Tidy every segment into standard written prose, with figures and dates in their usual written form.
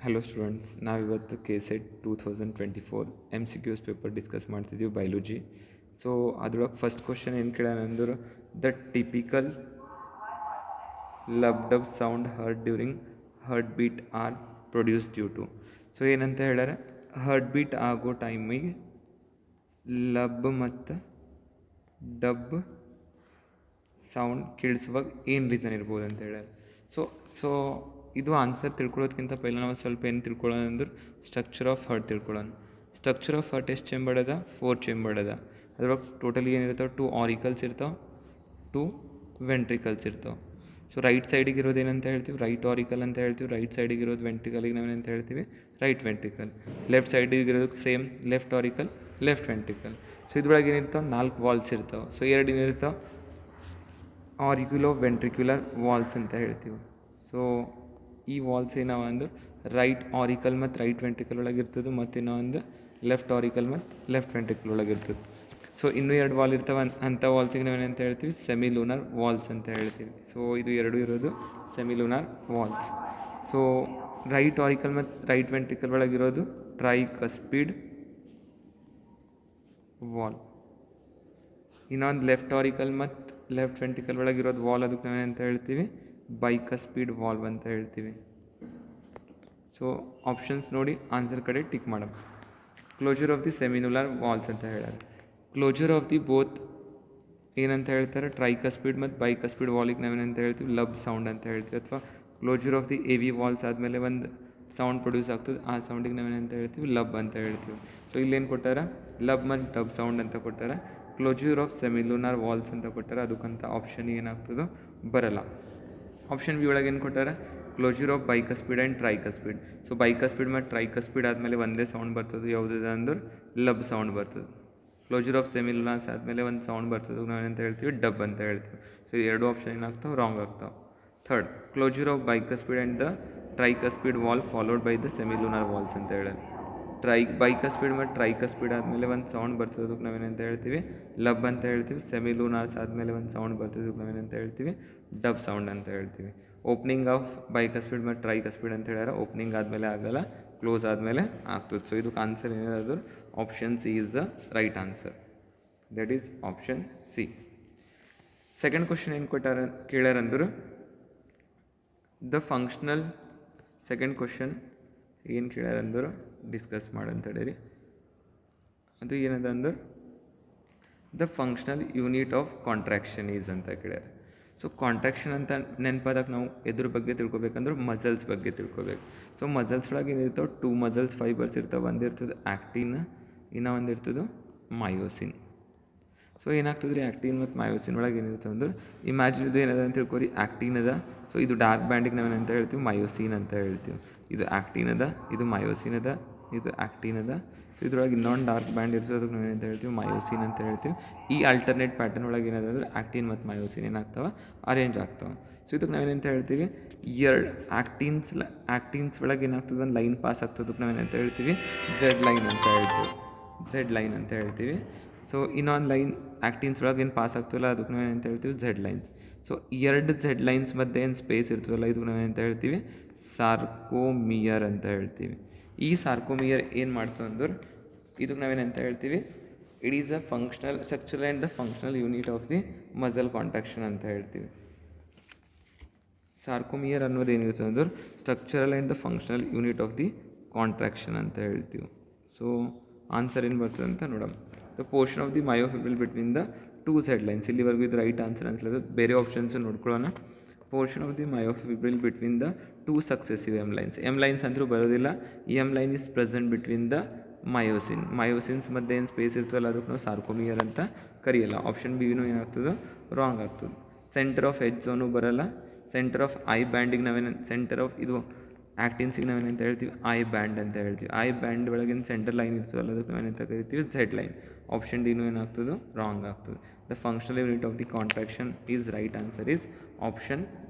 Hello students, ನಾವಿವತ್ತು KSET 2024 MCQs paper discuss ಮಾಡ್ತಿದ್ದೀವಿ biology. So ಅದ್ರೊಳಗೆ ಫಸ್ಟ್ ಕ್ವಶನ್ ಏನು ಕೇಳೋಣ ಅಂದ್ರೆ the typical lub dub sound heard during heart beat are produced due to. So ಏನಂತ ಹೇಳ್ಯಾರ, ಹರ್ಟ್ ಬೀಟ್ ಆಗೋ ಟೈಮಿಗೆ ಲಬ್ ಮತ್ತು ಡಬ್ ಸೌಂಡ್ ಕೇಳಿಸುವಾಗ ಏನು ರೀಸನ್ ಇರ್ಬೋದು ಅಂತ ಹೇಳ್ಯಾರ. ಸೊ ಇದು ಆನ್ಸರ್ ತಿಳ್ಕೊಳ್ಳೋದಕ್ಕಿಂತ ಪೈಲೆ ನಾವು ಸ್ವಲ್ಪ ಏನು ತಿಳ್ಕೊಳ್ಳೋಣ ಅಂದ್ರೆ ಸ್ಟ್ರಕ್ಚರ್ ಆಫ್ ಹಾರ್ಟ್ ತಿಳ್ಕೊಳ್ಳೋಣ. ಸ್ಟ್ರಕ್ಚರ್ ಆಫ್ ಹಾರ್ಟ್ ಎಷ್ಟು ಚೇಂಬರ್ಡ್ ಅದ? 4 ಚೇಂಬರ್ಡ್ ಅದ. ಅದ್ರೊಳಗೆ ಟೋಟಲಿ ಏನಿರ್ತಾವೆ 2 ಆರಿಕಲ್ಸ್ ಇರ್ತಾವೆ, 2 ವೆಂಟ್ರಿಕಲ್ಸ್ ಇರ್ತಾವೆ. ಸೊ ರೈಟ್ ಸೈಡಿಗೆ ಇರೋದು ಏನಂತ ಹೇಳ್ತೀವಿ? ರೈಟ್ ಆರಿಕಲ್ ಅಂತ ಹೇಳ್ತೀವಿ. ರೈಟ್ ಸೈಡಿಗೆ ಇರೋದು ವೆಂಟ್ರಿಕಲಿಗೆ ನಾವೇನಂತ ಹೇಳ್ತೀವಿ? Right ventricle. ಲೆಫ್ಟ್ ಸೈಡಿಗೆ ಇರೋದಕ್ಕೆ same left auricle, left ventricle. So ಇದ್ರೊಳಗೆ ಏನಿರ್ತಾವೆ? 4 ವಾಲ್ಸ್ ಇರ್ತಾವೆ. ಸೊ 2 ಏನಿರ್ತಾವೆ? ಆರಿಕ್ಯುಲೋ ವೆಂಟ್ರಿಕ್ಯುಲರ್ ವಾಲ್ಸ್ ಅಂತ ಹೇಳ್ತೀವಿ. ಸೊ ಈ ವಾಲ್ಸ್ ಏನವ ಅಂದ್ರೆ ರೈಟ್ ಆರಿಕಲ್ ಮತ್ತು ರೈಟ್ ವೆಂಟ್ರಿಕಲ್ ಒಳಗೆ ಇರ್ತದೆ, ಮತ್ತು ಇನ್ನೂ ಒಂದು ಲೆಫ್ಟ್ ಆರಿಕಲ್ ಮತ್ತು ಲೆಫ್ಟ್ ವೆಂಟ್ರಿಕಲ್ ಒಳಗೆ ಇರ್ತದೆ. ಸೊ ಇನ್ನೂ 2 ವಾಲ್ ಇರ್ತವೆ, ಅಂಥ ವಾಲ್ಸಿಗೆ ನಾವೇನಂತ ಹೇಳ್ತೀವಿ? ಸೆಮಿಲೂನರ್ ವಾಲ್ಸ್ ಅಂತ ಹೇಳ್ತೀವಿ. ಸೊ ಇದು ಎರಡು ಇರೋದು ಸೆಮಿಲೂನರ್ ವಾಲ್ಸ್. ಸೊ ರೈಟ್ ಆರಿಕಲ್ ಮತ್ತು ರೈಟ್ ವೆಂಟ್ರಿಕಲ್ ಒಳಗಿರೋದು ಟ್ರೈಕಸ್ಪಿಡ್ ವಾಲ್. ಇನ್ನೊಂದು ಲೆಫ್ಟ್ ಆರಿಕಲ್ ಮತ್ತು ಲೆಫ್ಟ್ ವೆಂಟ್ರಿಕಲ್ ಒಳಗಿರೋದು ವಾಲ್, ಅದಕ್ಕೆ ನಾವೇನಂತ ಹೇಳ್ತೀವಿ? ಬೈಕಸ್ಪಿಡ್ ವಾಲ್ವ್ ಅಂತ ಹೇಳ್ತೀವಿ. ಸೊ ಆಪ್ಷನ್ಸ್ ನೋಡಿ ಆನ್ಸರ್ ಕಡೆ ಟಿಕ್ ಮಾಡೋಣ. ಕ್ಲೋಜರ್ ಆಫ್ ದಿ ಸೆಮಿನುಲರ್ ವಾಲ್ಸ್ ಅಂತ ಹೇಳ್ಯಾರ. ಕ್ಲೋಜರ್ ಆಫ್ ದಿ ಬೋತ್ ಏನಂತ ಹೇಳ್ತಾರೆ? ಟ್ರೈಕಸ್ಪಿಡ್ ಮತ್ತು ಬೈಕಸ್ಪಿಡ್ ವಾಲಿಗೆ ನಾವೇನಂತ ಹೇಳ್ತೀವಿ? ಲಬ್ ಸೌಂಡ್ ಅಂತ ಹೇಳ್ತೀವಿ. ಅಥವಾ closure of the AV walls ಆದಮೇಲೆ ಒಂದು ಸೌಂಡ್ ಪ್ರೊಡ್ಯೂಸ್ ಆಗ್ತದೆ, ಆ ಸೌಂಡಿಗೆ ನಾವೇನಂತ ಹೇಳ್ತೀವಿ? ಲಬ್ ಅಂತ ಹೇಳ್ತೀವಿ. ಸೊ ಇಲ್ಲೇನು ಕೊಟ್ಟಾರ? ಲಬ್ ಮತ್ತು ಡಬ್ ಸೌಂಡ್ ಅಂತ ಕೊಟ್ಟಾರ. ಕ್ಲೋಜರ್ ಆಫ್ ಸೆಮಿಲೂನರ್ ವಾಲ್ಸ್ ಅಂತ ಕೊಟ್ಟಾರ. ಅದಕ್ಕಂತ ಆಪ್ಷನ್ ಏನಾಗ್ತದೋ ಬರಲ್ಲ. ಆಪ್ಷನ್ ಬಿ ಒಳಗೆ ಏನು ಕೊಟ್ಟಾರ? Closure of bicuspid and tricuspid. So bicuspid ಮತ್ತು ಟ್ರೈಕಸ್ಪಿಡ್ ಆದಮೇಲೆ ಒಂದೇ ಸೌಂಡ್ ಬರ್ತದೆ, ಯಾವುದಿದೆ ಅಂದ್ರೆ ಲಬ್ ಸೌಂಡ್ ಬರ್ತದೆ. ಕ್ಲೋಜರ್ ಆಫ್ ಸೆಮಿಲೂನರ್ಸ್ ಆದಮೇಲೆ ಒಂದು ಸೌಂಡ್ ಬರ್ತದೆ, ನಾವೇನಂತ ಹೇಳ್ತೀವಿ? ಡಬ್ ಅಂತ ಹೇಳ್ತೀವಿ. ಸೊ ಎರಡು ಆಪ್ಷನ್ ಏನಾಗ್ತಾವೆ? ರಾಂಗ್ ಆಗ್ತಾವೆ. Third, closure of bicuspid and the tricuspid valve followed by the semilunar valves ಅಂತ ಹೇಳಿ. ಬೈಕಸ್ಪಿಡ್ ಮತ್ತು ಟ್ರೈಕಸ್ಪಿಡ್ ಆದಮೇಲೆ ಒಂದು ಸೌಂಡ್ ಬರ್ತದೆ, ಅದಕ್ಕೆ ನಾವೇನಂತ ಹೇಳ್ತೀವಿ? ಲಬ್ ಅಂತ ಹೇಳ್ತೀವಿ. ಸೆಮಿಲೂನರ್ಸ್ ಆದಮೇಲೆ ಒಂದು ಸೌಂಡ್ ಬರ್ತದೆ, ಅದಕ್ಕೆ ನಾವೇನಂತ ಹೇಳ್ತೀವಿ? ಡಬ್ ಸೌಂಡ್ ಅಂತ ಹೇಳ್ತೀವಿ. ಓಪನಿಂಗ್ ಆಫ್ ಬೈಕಸ್ಪಿಡ್ ಮತ್ತು ಟ್ರೈಕಸ್ಪಿಡ್ ಅಂತ ಹೇಳ್ಯಾರ. ಓಪನಿಂಗ್ ಆದಮೇಲೆ ಆಗಲ್ಲ, ಕ್ಲೋಸ್ ಆದಮೇಲೆ ಆಗ್ತದೆ. ಸೊ ಇದಕ್ಕೆ ಆನ್ಸರ್ ಏನಾದರೂ option C is the right answer. That is option C. Second question ಏನು ಕೊಟ್ಟಾರ ಕೇಳ್ಯಾರಂದ್ರೆ ದ ಫಂಕ್ಷನಲ್. ಸೆಕೆಂಡ್ ಕ್ವಶನ್ ಏನು ಕೇಳ್ಯಾರಂದ್ರೆ ಡಿಸ್ಕಸ್ ಮಾಡಂತೇಳಿ, ಅದು ಏನದ ಅಂದ್ರೆ the functional unit of contraction is ಅಂತ ಕೇಳ್ಯಾರ. ಸೊ ಕಾಂಟ್ರಾಕ್ಷನ್ ಅಂತ ನೆನಪಾದಾಗ ನಾವು ಎದ್ರ ಬಗ್ಗೆ ತಿಳ್ಕೊಬೇಕಂದ್ರೆ ಮಸಲ್ಸ್ ಬಗ್ಗೆ ತಿಳ್ಕೊಬೇಕು. ಸೊ ಮಸಲ್ಸ್ ಒಳಗೆ ಏನಿರ್ತಾವೆ? 2 ಮಸಲ್ಸ್ ಫೈಬರ್ಸ್ ಇರ್ತಾವೆ. ಒಂದು ಇರ್ತದೆ ಆ್ಯಕ್ಟಿನ್, ಇನ್ನೂ ಒಂದು ಇರ್ತದೆ ಮಯೋಸಿನ್. ಸೊ ಏನಾಗ್ತದೆ ರೀ ಆ್ಯಕ್ಟಿನ್ ಮತ್ತು ಮಯೋಸಿನ್ ಒಳಗೆ ಏನಿರ್ತದೆ ಅಂದ್ರೆ ಇಮ್ಯಾಜಿನ್ ಇದು ಏನದ ಅಂತ ತಿಳ್ಕೊರಿ. ಆ್ಯಕ್ಟಿನ್ ಅದ. ಸೊ ಇದು ಡಾರ್ಕ್ ಬ್ಯಾಂಡಿಗೆ ನಾವೇನಂತ ಹೇಳ್ತೀವಿ? ಮಯೋಸಿನ್ ಅಂತ ಹೇಳ್ತೀವಿ. ಇದು ಆ್ಯಕ್ಟಿನ್ ಅದ, ಇದು ಮಯೋಸಿನ್ ಅದ, ಇದು ಆ್ಯಕ್ಟಿನ್ ಅದ. ಸೊ ಇದ್ರೊಳಗೆ ಇನ್ನೊಂದು ಡಾರ್ಕ್ ಬ್ಯಾಂಡ್ ಇರ್ತದೆ, ಅದಕ್ಕೆ ನಾವೇನಂತ ಹೇಳ್ತೀವಿ? ಮಯೋಸಿನ್ ಅಂತ ಹೇಳ್ತೀವಿ. ಈ ಆಲ್ಟರ್ನೇಟ್ ಪ್ಯಾಟರ್ನ್ ಒಳಗೆ ಏನದ ಅಂದ್ರೆ ಆ್ಯಕ್ಟಿನ್ ಮತ್ತು ಮಯೋಸಿನ್ ಏನಾಗ್ತಾವೆ? ಅರೇಂಜ್ ಆಗ್ತಾವೆ. ಸೊ ಇದಕ್ಕೆ ನಾವೇನಂತ ಹೇಳ್ತೀವಿ? ಎರಡು ಆ್ಯಕ್ಟಿನ್ಸ್ ಒಳಗೆ ಏನಾಗ್ತದೆ? ಒಂದು ಲೈನ್ ಪಾಸ್ ಆಗ್ತದೆ, ಅದಕ್ಕೆ ನಾವೇನಂತ ಹೇಳ್ತೀವಿ? ಝೆಡ್ ಲೈನ್ ಅಂತ ಹೇಳ್ತೀವಿ. ಝೆಡ್ ಲೈನ್ ಅಂತ ಹೇಳ್ತೀವಿ. ಸೊ ಇನ್ನೊಂದು ಲೈನ್ ಆ್ಯಕ್ಟಿನ್ಸ್ ಒಳಗೆ ಏನು ಪಾಸ್ ಆಗ್ತಿಲ್ಲ, ಅದಕ್ಕೆ ನಾವೇನಂತ ಹೇಳ್ತೀವಿ? Z lines. So 2 Z lines ಮಧ್ಯೆ ಏನು ಸ್ಪೇಸ್ ಇರ್ತದಲ್ಲ, ಇದಕ್ಕೆ ನಾವೇನಂತ ಹೇಳ್ತೀವಿ? ಸಾರ್ಕೋಮಿಯರ್ ಅಂತ ಹೇಳ್ತೀವಿ. ಈ ಸಾರ್ಕೋಮಿಯರ್ ಏನು ಮಾಡ್ತದೆ ಅಂದ್ರೆ ಇದಕ್ಕೆ ನಾವೇನಂತ ಹೇಳ್ತೀವಿ? It is a functional structure and the functional unit of the muscle contraction ಅಂತ ಹೇಳ್ತೀವಿ. ಸಾರ್ಕೋಮಿಯರ್ ಅನ್ನೋದು ಏನಿರ್ತದೆ ಅಂದ್ರೆ structural and the functional unit of the contraction ಅಂತ ಹೇಳ್ತೀವಿ. ಸೊ ಆನ್ಸರ್ ಏನು ಬರ್ತದೆ ಅಂತ ನೋಡೋಣ. The portion of the myofibril between the 2 Z lines. ಇಲ್ಲಿವರೆಗೂ ಇದು ರೈಟ್ ಆನ್ಸರ್ ಅನ್ಸಲ್ಲ, ಬೇರೆ ಆಪ್ಷನ್ಸ್ ನೋಡ್ಕೊಳ್ಳೋಣ. Portion of the myofibril between the 2 successive M lines. M lines ಅಂದರೂ ಬರೋದಿಲ್ಲ. ಈ M line is present between the myosins ಮಧ್ಯೆ ಏನು ಸ್ಪೇಸ್ ಇರ್ತಲ್ಲ, ಅದಕ್ಕೆ ನಾವು ಸಾರ್ಕೋಮಿಯರ್ ಅಂತ ಕರೆಯಲ್ಲ. ಆಪ್ಷನ್ ಬಿನೂ ಏನಾಗ್ತದೆ? ರಾಂಗ್ ಆಗ್ತದೆ. ಸೆಂಟರ್ ಆಫ್ ಎಚ್ ಝೋನು ಬರಲ್ಲ. ಸೆಂಟರ್ ಆಫ್ ಐ ಬ್ಯಾಂಡಿಗೆ ಸೆಂಟರ್ ಆಫ್ ಇದು ಆ್ಯಕ್ಟಿನ್ಸಿಗೆ ನಾವೇನಂತ ಹೇಳ್ತೀವಿ? ಐ ಬ್ಯಾಂಡ್ ಅಂತ ಹೇಳ್ತೀವಿ. ಐ ಬ್ಯಾಂಡ್ ಒಳಗಿನ ಸೆಂಟರ್ ಲೈನ್ ಇರ್ತದಲ್ಲ, ಅದಕ್ಕೆ ನಾವೇನಂತ ಕರಿತೀವಿ? Z line. ಆಪ್ಷನ್ ಡಿನೂ ಏನಾಗ್ತದೆ? ರಾಂಗ್ ಆಗ್ತದೆ. The functional unit of the contraction is right answer is option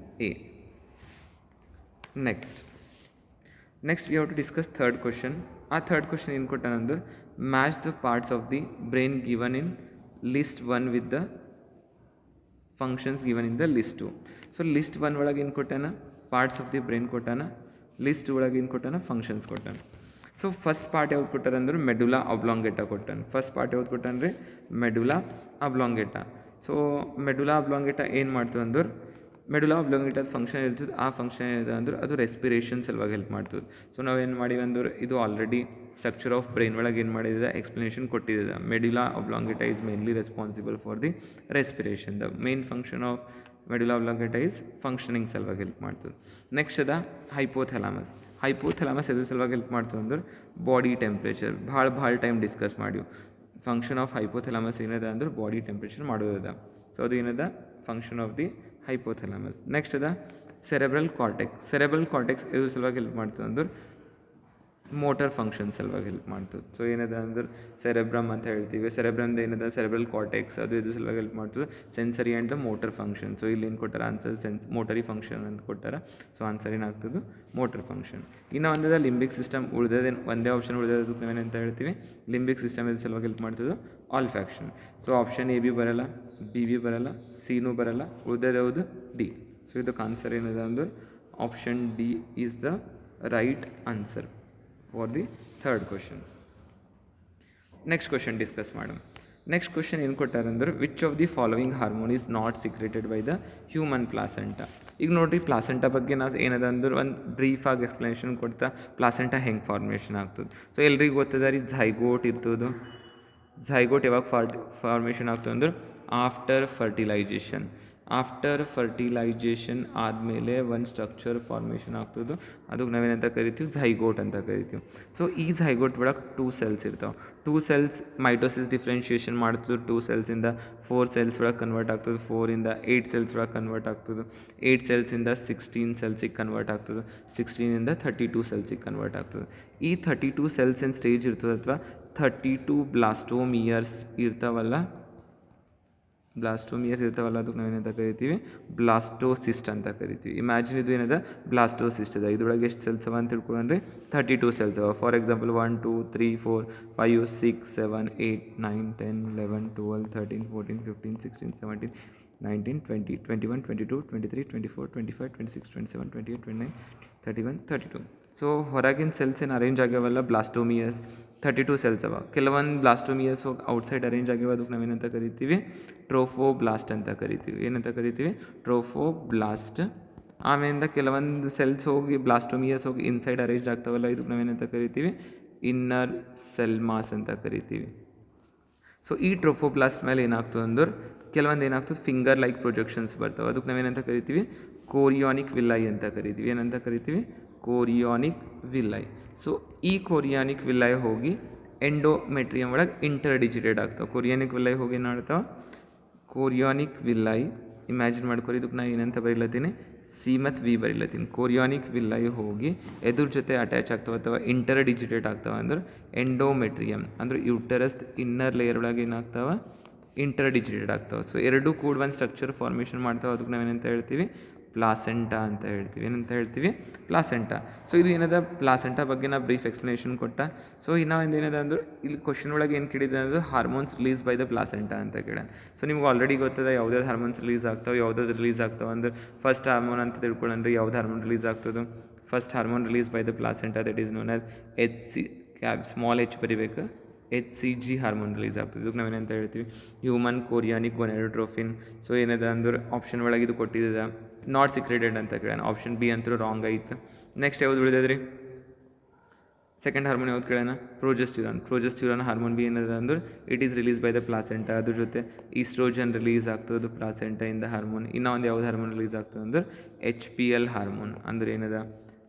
A. Next we have to discuss third question. ಆ ಥರ್ಡ್ ಕ್ವಶನ್ ಏನು ಕೊಟ್ಟಾನಂದ್ರೆ match the parts of the brain given in list 1 with the functions given in the list 2. So list 1 ಒಳಗೆ ಏನು ಕೊಟ್ಟಾನ? Parts of the brain ಕೊಟ್ಟಾನ. List ಒಳಗೆ ಏನು ಕೊಟ್ಟಾನ, ಫಂಕ್ಷನ್ಸ್ ಕೊಟ್ಟಾನ. ಸೊ ಫಸ್ಟ್ ಪಾರ್ಟ್ ಯಾವ್ದು ಕೊಟ್ಟಾರ ಅಂದ್ರೆ ಮೆಡುಲಾ ಅಬ್ಲಾಂಗೇಟಾ ಕೊಟ್ಟಾನ. ಫಸ್ಟ್ ಪಾರ್ಟ್ ಯಾವ್ದು ಕೊಟ್ಟಾನ ರೀ, ಮೆಡುಲಾ ಅಬ್ಲಾಂಗೇಟಾ. ಸೊ ಮೆಡುಲಾ ಅಬ್ಲಾಂಗೇಟಾ ಏನು ಮಾಡ್ತದೆ ಅಂದ್ರೆ, ಮೆಡುಲಾ ಅಬ್ಲಾಂಗೇಟಾದ ಫಂಕ್ಷನ್ ಇರ್ತದೆ, ಆ ಫಂಕ್ಷನ್ ಇದೆ ಅಂದ್ರೆ ಅದು ರೆಸ್ಪಿರೇಷನ್ ಸಲುವಾಗಿ ಹೆಲ್ಪ್ ಮಾಡ್ತದೆ. ಸೊ ನಾವೇನು ಮಾಡೀವಿ ಅಂದ್ರೆ, ಇದು ಆಲ್ರೆಡಿ ಸ್ಟ್ರಕ್ಚರ್ ಆಫ್ ಬ್ರೈನ್ ಒಳಗೆ ಏನು ಮಾಡಿದೆ, ಎಕ್ಸ್ಪ್ಲನೇಷನ್ ಕೊಟ್ಟಿದೆ. Medulla oblongata is mainly responsible for the respiration. The main function of medulla oblongata is functioning ಸಲುವಾಗಿ ಹೆಲ್ಪ್ ಮಾಡ್ತದೆ. ನೆಕ್ಸ್ಟ್ ಅದ ಹೈಪೋಥೆಲಾಮಸ್. ಹೈಪೋಥೆಲಾಮಸ್ ಎದ್ರ ಸಲುವಾಗಿ ಹೆಲ್ಪ್ ಮಾಡ್ತದೆ ಅಂದ್ರೆ ಬಾಡಿ ಟೆಂಪ್ರೇಚರ್. ಭಾಳ ಟೈಮ್ ಡಿಸ್ಕಸ್ ಮಾಡಿವು. ಫಂಕ್ಷನ್ ಆಫ್ ಹೈಪೋಥೆಲಾಮಸ್ ಏನದ ಅಂದ್ರೆ ಬಾಡಿ ಟೆಂಪ್ರೇಚರ್ ಮಾಡೋದದ. ಸೊ ಅದು ಏನದ function of the hypothalamus. Next ಅದ ಸೆರೆಬ್ರಲ್ ಕಾರ್ಟೆಕ್ಸ್. ಸೆರೆಬ್ರಲ್ ಕಾರ್ಟೆಕ್ಸ್ ಎದ್ರ ಸಲುವಾಗಿ ಹೆಲ್ಪ್ ಮಾಡ್ತದೆ ಅಂದ್ರೆ ಮೋಟರ್ ಫಂಕ್ಷನ್ ಸಲುವಾಗಿ ಹೆಲ್ಪ್ ಮಾಡ್ತದೆ. ಸೊ ಏನದ ಅಂದ್ರೆ ಸೆರೆಬ್ರಮ್ ಅಂತ ಹೇಳ್ತೀವಿ. ಸೆರೆಬ್ರಮ್ದು ಏನದ ಸೆರೆಬ್ರಲ್ ಕಾರ್ಟೆಕ್ಸ್, ಅದು ಇದ್ರ ಸಲುವಾಗಿ ಹೆಲ್ಪ್ ಮಾಡ್ತದೆ sensory and the motor function. So ಇಲ್ಲಿ ಏನು ಕೊಟ್ಟಾರ ಆನ್ಸರ್, ಮೋಟರಿ ಫಂಕ್ಷನ್ ಅಂತ ಕೊಟ್ಟಾರ. ಸೊ ಆನ್ಸರ್ ಏನಾಗ್ತದೆ, ಮೋಟರ್ ಫಂಕ್ಷನ್. ಇನ್ನು ಒಂದದ ಲಿಂಬಿಕ್ ಸಿಸ್ಟಮ್ ಉಳಿದದೆ, ಒಂದೇ ಆಪ್ಷನ್ ಉಳಿದದಕ್ಕೆ ನಾವೇನಂತ ಹೇಳ್ತೀವಿ, ಲಿಂಬಿಕ್ ಸಿಸ್ಟಮ್ ಇದ್ರ ಸಲುವಾಗಿ ಹೆಲ್ಪ್ ಮಾಡ್ತದೆ ಆಲ್ಫ್ಯಾಕ್ಷನ್. ಸೊ ಆಪ್ಷನ್ ಎ ಬಿ ಬರಲ್ಲ, ಬಿ ಬಿ ಬರಲ್ಲ, ಸಿನೂ ಬರಲ್ಲ, ಉಳಿದದ ಯಾವುದು, ಡಿ. ಸೊ ಇದಕ್ಕೆ ಆನ್ಸರ್ ಏನದ ಅಂದ್ರೆ option D is the right answer for the third question. Next question discuss madam. Next question ಏನು ಕೊಟ್ಟಾರ ಅಂದ್ರೆ which of the following hormone is not secreted by the human placenta. ಈಗ ನೋಡಿರಿ placenta ಬಗ್ಗೆ ನಾವು ಏನದ ಅಂದ್ರೆ ಒಂದು ಬ್ರೀಫಾಗಿ ಎಕ್ಸ್ಪ್ಲನೇಷನ್ ಕೊಡ್ತಾ ಪ್ಲಾಸೆಂಟಾ ಹೆಂಗೆ ಫಾರ್ಮೇಷನ್ ಆಗ್ತದೆ. ಸೊ ಎಲ್ರಿಗೂ ಗೊತ್ತದ ರೀ, ಝೈಗೋಟ್ ಇರ್ತದೆ. ಝೈಗೋಟ್ ಯಾವಾಗ ಫಾರ್ಮೇಷನ್ ಆಗ್ತದೆ ಅಂದ್ರೆ ಆಫ್ಟರ್ ಫರ್ಟಿಲೈಜೇಷನ್. ಆಫ್ಟರ್ ಫರ್ಟಿಲೈಜೇಷನ್ ಆದಮೇಲೆ ಒಂದು ಸ್ಟ್ರಕ್ಚರ್ ಫಾರ್ಮೇಷನ್ ಆಗ್ತದೆ, ಅದಕ್ಕೆ ನಾವೇನಂತ ಕರಿತೀವಿ, ಝೈಗೋಟ್ ಅಂತ ಕರಿತೀವಿ. ಸೊ ಈ ಝೈಗೋಟ್ ಒಳಗೆ 2 ಸೆಲ್ಸ್ ಇರ್ತಾವೆ. 2 ಸೆಲ್ಸ್ ಮೈಟೋಸಿಸ್ ಡಿಫ್ರೆನ್ಷಿಯೇಷನ್ ಮಾಡ್ತದೆ. 2 ಸೆಲ್ಸಿಂದ 4 ಸೆಲ್ಸ್ ಒಳಗೆ ಕನ್ವರ್ಟ್ ಆಗ್ತದೆ, 4ಇಂದ 8 ಸೆಲ್ಸ್ ಒಳಗೆ ಕನ್ವರ್ಟ್ ಆಗ್ತದೆ, 8 ಸೆಲ್ಸಿಂದ 16 ಸೆಲ್ಸಿಗೆ ಕನ್ವರ್ಟ್ ಆಗ್ತದೆ, 16ಇಂದ 32 ಸೆಲ್ಸಿಗೆ ಕನ್ವರ್ಟ್ ಆಗ್ತದೆ. ಈ 32 ಸೆಲ್ಸಿನ ಸ್ಟೇಜ್ ಇರ್ತದೆ ಅಥವಾ 32 ಬ್ಲಾಸ್ಟೋಮಿಯರ್ಸ್ ಇರ್ತಾವಲ್ಲ, ಅದಕ್ಕೆ ನಾವೇನಂತ ಕರಿತೀವಿ, ಬ್ಲಾಸ್ಟೋಸಿಸ್ಟ್ ಅಂತ ಕರಿತೀವಿ. ಇಮ್ಯಾಜಿನ್ ಇದು ಏನದ ಬ್ಲಾಸ್ಟೋಸಿಸ್ಟ್ ಅದ. ಇದ್ರೊಳಗೆ ಎಷ್ಟು ಸೆಲ್ಸ್ ಅವ ಅಂತ ತಿಳ್ಕೊಂಡ್ರೆ 32 ಸೆಲ್ಸ್ ಅವ. For example 1 2 3 4 5 6 7 8 9 10 11 12 13 14 15 16 17 19 20 21 22 23 24 25 26 27 28 29 31 32. ಸೊ ಹೊರಗಿನ ಸೆಲ್ಸ್ ಏನು ಅರೇಂಜ್ ಆಗ್ಯಾವಲ್ಲ, ಬ್ಲಾಸ್ಟೋಮಿಯಸ್ 32 ಸೆಲ್ಸ್ ಅವ. ಕೆಲವೊಂದು ಬ್ಲಾಸ್ಟೋಮಿಯಸ್ ಹೋಗಿ ಔಟ್ಸೈಡ್ ಅರೇಂಜ್ ಆಗ್ಯಾವ, ಅದಕ್ಕೆ ನಾವೇನಂತ ಕರಿತೀವಿ, ಟ್ರೋಫೋಬ್ಲಾಸ್ಟ್ ಅಂತ ಕರಿತೀವಿ. ಏನಂತ ಕರಿತೀವಿ, ಟ್ರೋಫೋಬ್ಲಾಸ್ಟ್. ಆಮೇಲಿಂದ ಕೆಲವೊಂದು ಸೆಲ್ಸ್ ಹೋಗಿ ಬ್ಲಾಸ್ಟೋಮಿಯಸ್ ಹೋಗಿ ಇನ್ಸೈಡ್ ಅರೇಂಜ್ ಆಗ್ತಾವಲ್ಲ, ಇದಕ್ಕೆ ನಾವೇನಂತ ಕರಿತೀವಿ, ಇನ್ನರ್ ಸೆಲ್ ಮಾಸ್ ಅಂತ ಕರಿತೀವಿ. ಸೊ ಈ ಟ್ರೋಫೋಬ್ಲಾಸ್ಟ್ ಮೇಲೆ ಏನಾಗ್ತದೆ ಅಂದ್ರೆ ಕೆಲವೊಂದು ಏನಾಗ್ತದೆ, ಫಿಂಗರ್ ಲೈಕ್ ಪ್ರೊಜೆಕ್ಷನ್ಸ್ ಬರ್ತಾವೆ, ಅದಕ್ಕೆ ನಾವೇನಂತ ಕರಿತೀವಿ, ಕೋರಿಯಾನಿಕ್ ವಿಲ್ಲೈ ಅಂತ ಕರಿತೀವಿ. ಏನಂತ ಕರಿತೀವಿ, ಕೋರಿಯಾನಿಕ್ ವಿಲ್ಲೈ. ಸೊ ಈ ಕೋರಿಯಾನಿಕ್ ವಿಲ್ಲೈ ಹೋಗಿ ಎಂಡೋಮೆಟ್ರಿಯಮ್ ಒಳಗೆ ಇಂಟರ್ಡಿಜಿಟೆಡ್ ಆಗ್ತಾವೆ. ಕೋರಿಯಾನಿಕ್ ವಿಲ್ಲೈ ಹೋಗಿ ಏನಾಗ್ತಾವೆ, ಕೋರಿಯಾನಿಕ್ ವಿಲ್ಲೈ ಇಮ್ಯಾಜಿನ್ ಮಾಡ್ಕೊರಿ. ಇದಕ್ಕೆ ನಾನು ಏನಂತ ಬರೀಲತ್ತೀನಿ, ಸಿ ಮತ್ತು ವಿ ಬರೀಲತ್ತೀನಿ. ಕೋರಿಯಾನಿಕ್ ವಿಲ್ಲೈ ಹೋಗಿ ಎದ್ರ ಜೊತೆ ಅಟ್ಯಾಚ್ ಆಗ್ತಾವೆ ಅಥವಾ ಇಂಟರ್ಡಿಜಿಟೇಟ್ ಆಗ್ತಾವೆ ಅಂದ್ರೆ ಎಂಡೋಮೆಟ್ರಿಯಮ್ ಅಂದ್ರೆ ಯೂಟರಸ್ ಇನ್ನರ್ ಲೇಯರ್ ಒಳಗೆ ಏನಾಗ್ತಾವೆ, ಇಂಟರ್ಡಿಜಿಟೇಟ್ ಆಗ್ತಾವೆ. ಸೊ ಎರಡೂ ಕೂಡ ಒಂದು ಸ್ಟ್ರಕ್ಚರ್ ಫಾರ್ಮೇಷನ್ ಮಾಡ್ತಾವೆ, ಅದಕ್ಕೆ ನಾವೇನಂತ ಹೇಳ್ತೀವಿ, ಪ್ಲಾಸೆಂಟಾ ಅಂತ ಹೇಳ್ತೀವಿ. ಏನಂತ ಹೇಳ್ತೀವಿ, ಪ್ಲಾಸೆಂಟಾ. ಸೊ ಇದು ಏನದ ಪ್ಲಾಸೆಂಟಾ ಬಗ್ಗೆ ನಾ ಬ್ರೀಫ್ ಎಕ್ಸ್ಪ್ಲನೇಷನ್ ಕೊಟ್ಟ. ಸೊ ಇನ್ನೂ ಒಂದು ಏನದ ಅಂದ್ರೆ ಇಲ್ಲಿ ಕ್ವಶನ್ ಒಳಗೆ ಏನು ಕೇಳಿದೆ ಅಂದ್ರೆ hormones release by the placenta ಅಂತ ಕೇಳ. ಸೊ ನಿಮ್ಗೆ ಆಲ್ರೆಡಿ ಗೊತ್ತದ ಯಾವುದಾದ್ರು ಹಾರ್ಮೋನ್ಸ್ ರಿಲೀಸ್ ಆಗ್ತಾವೆ, ಯಾವುದಾದ್ರು ರಿಲೀಸ್ ಆಗ್ತಾವೆ ಅಂದ್ರೆ ಫಸ್ಟ್ ಹಾರ್ಮೋನ್ ಅಂತ ತಿಳ್ಕೊಳ್ಳಂದ್ರೆ ಯಾವ್ದು ಹಾರ್ಮೋನ್ ರಿಲೀಸ್ ಆಗ್ತದೆ, first hormone release by the placenta, that is known as small H ಬರಿಬೇಕು, HCG ಹಾರ್ಮೋನ್ ರಿಲೀಸ್ ಆಗ್ತದೆ. ಇದಕ್ಕೆ ನಾವೇನಂತ ಹೇಳ್ತೀವಿ, ಹ್ಯೂಮನ್ ಕೋರಿಯಾನಿಕ್ ಗೋನಾಡೋಟ್ರೋಫಿನ್. ಸೊ ಏನದ ಅಂದ್ರೆ ಆಪ್ಷನ್ ಒಳಗೆ ಇದು ಕೊಟ್ಟಿದ್ದ ನಾಟ್ ಸಿಕ್ರೆಟೆಡ್ ಅಂತ ಕೇಳೋಣ. ಆಪ್ಷನ್ ಬಿ ಅಂತೂ ರಾಂಗ್ ಆಯ್ತು. ನೆಕ್ಸ್ಟ್ ಯಾವ್ದು ಉಳಿದದ್ರಿ, ಸೆಕೆಂಡ್ ಹಾರ್ಮೋನ್ ಯಾವ್ದು ಕೇಳೋಣ, ಪ್ರೋಜೆಸ್ಟ್ಯೂರಾನ್ ಹಾರ್ಮೋನ್ ಬಿ ಏನದ ಅಂದ್ರೆ it is release by the placenta. ಅದ್ರ ಜೊತೆ ಈಸ್ಟ್ರೋಜನ್ ರಿಲೀಸ್ ಆಗ್ತದೆ ಪ್ಲಾಸೆಂಟಾ ಇಂದ ಹಾರ್ಮೋನ್. ಇನ್ನೂ ಒಂದು ಯಾವ್ದು ಹಾರ್ಮೋನ್ ರಿಲೀಸ್ ಆಗ್ತದೆ ಅಂದ್ರೆ HPL ಹಾರ್ಮೋನ್ ಅಂದ್ರೆ ಏನದ.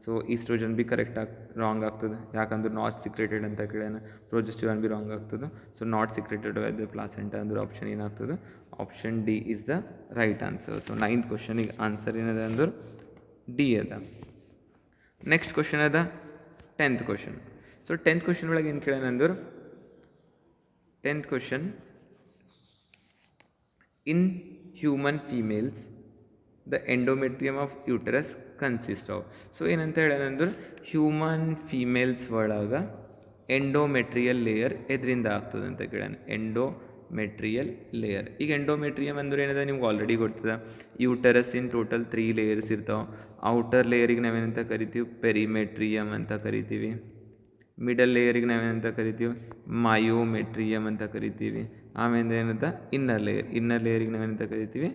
ಸೊ ಈಸ್ಟ್ರೋಜನ್ ಬಿ ಕರೆಕ್ಟಾಗಿ ರಾಂಗ್ ಆಗ್ತದೆ, ಯಾಕಂದ್ರೆ ನಾಟ್ ಸಿಕ್ರೆಟೆಡ್ ಅಂತ ಕೇಳೋಣ. ಪ್ರೋಜೆಸ್ಟ್ಯೂರಾನ್ ಬಿ ರಾಂಗ್ ಆಗ್ತದೆ. So not secreted by the placenta ಅಂದ್ರೆ ಆಪ್ಷನ್ ಏನಾಗ್ತದೆ, option D is the right answer. So 9th ಕ್ವಶನಿಗೆ ಆನ್ಸರ್ ಏನದ ಅಂದ್ರೆ ಡಿ ಅದ. ನೆಕ್ಸ್ಟ್ ಕ್ವಶನ್ ಅದ 10th question. So 10th question ಒಳಗೆ ಏನು ಕೇಳೋಣ ಅಂದ್ರೆ 10th question, in human females the endometrium of uterus consist of. So ಏನಂತ ಹೇಳೋಣಂದ್ರೆ ಹ್ಯೂಮನ್ ಫೀಮೇಲ್ಸ್ ಒಳಗೆ ಎಂಡೋಮೆಟ್ರಿಯಲ್ ಲೇಯರ್ ಎದರಿಂದ ಆಗ್ತದೆ ಅಂತ ಕೇಳೋಣ. Endometrial layer. ಈಗ ಎಂಡೋಮೆಟ್ರಿಯಮ್ ಅಂದ್ರೆ ಏನಿದೆ ನಿಮ್ಗೆ ಆಲ್ರೆಡಿ ಗೊತ್ತಿದೆ. ಯೂಟರಸ್ ಇನ್ ಟೋಟಲ್ 3 ಲೇಯರ್ಸ್ ಇರ್ತಾವೆ. ಔಟರ್ ಲೇಯರಿಗೆ ನಾವೇನಂತ ಕರಿತೀವಿ, ಪೆರಿಮೆಟ್ರಿಯಮ್ ಅಂತ ಕರಿತೀವಿ. ಮಿಡಲ್ ಲೇಯರಿಗೆ ನಾವೇನಂತ ಕರಿತೀವಿ, ಮಯೋಮೆಟ್ರಿಯಮ್ ಅಂತ ಕರಿತೀವಿ. ಆಮೇಲೆ ಏನಂತ ಇನ್ನರ್ ಲೇಯರಿಗೆ ನಾವೇನಂತ ಕರಿತೀವಿ,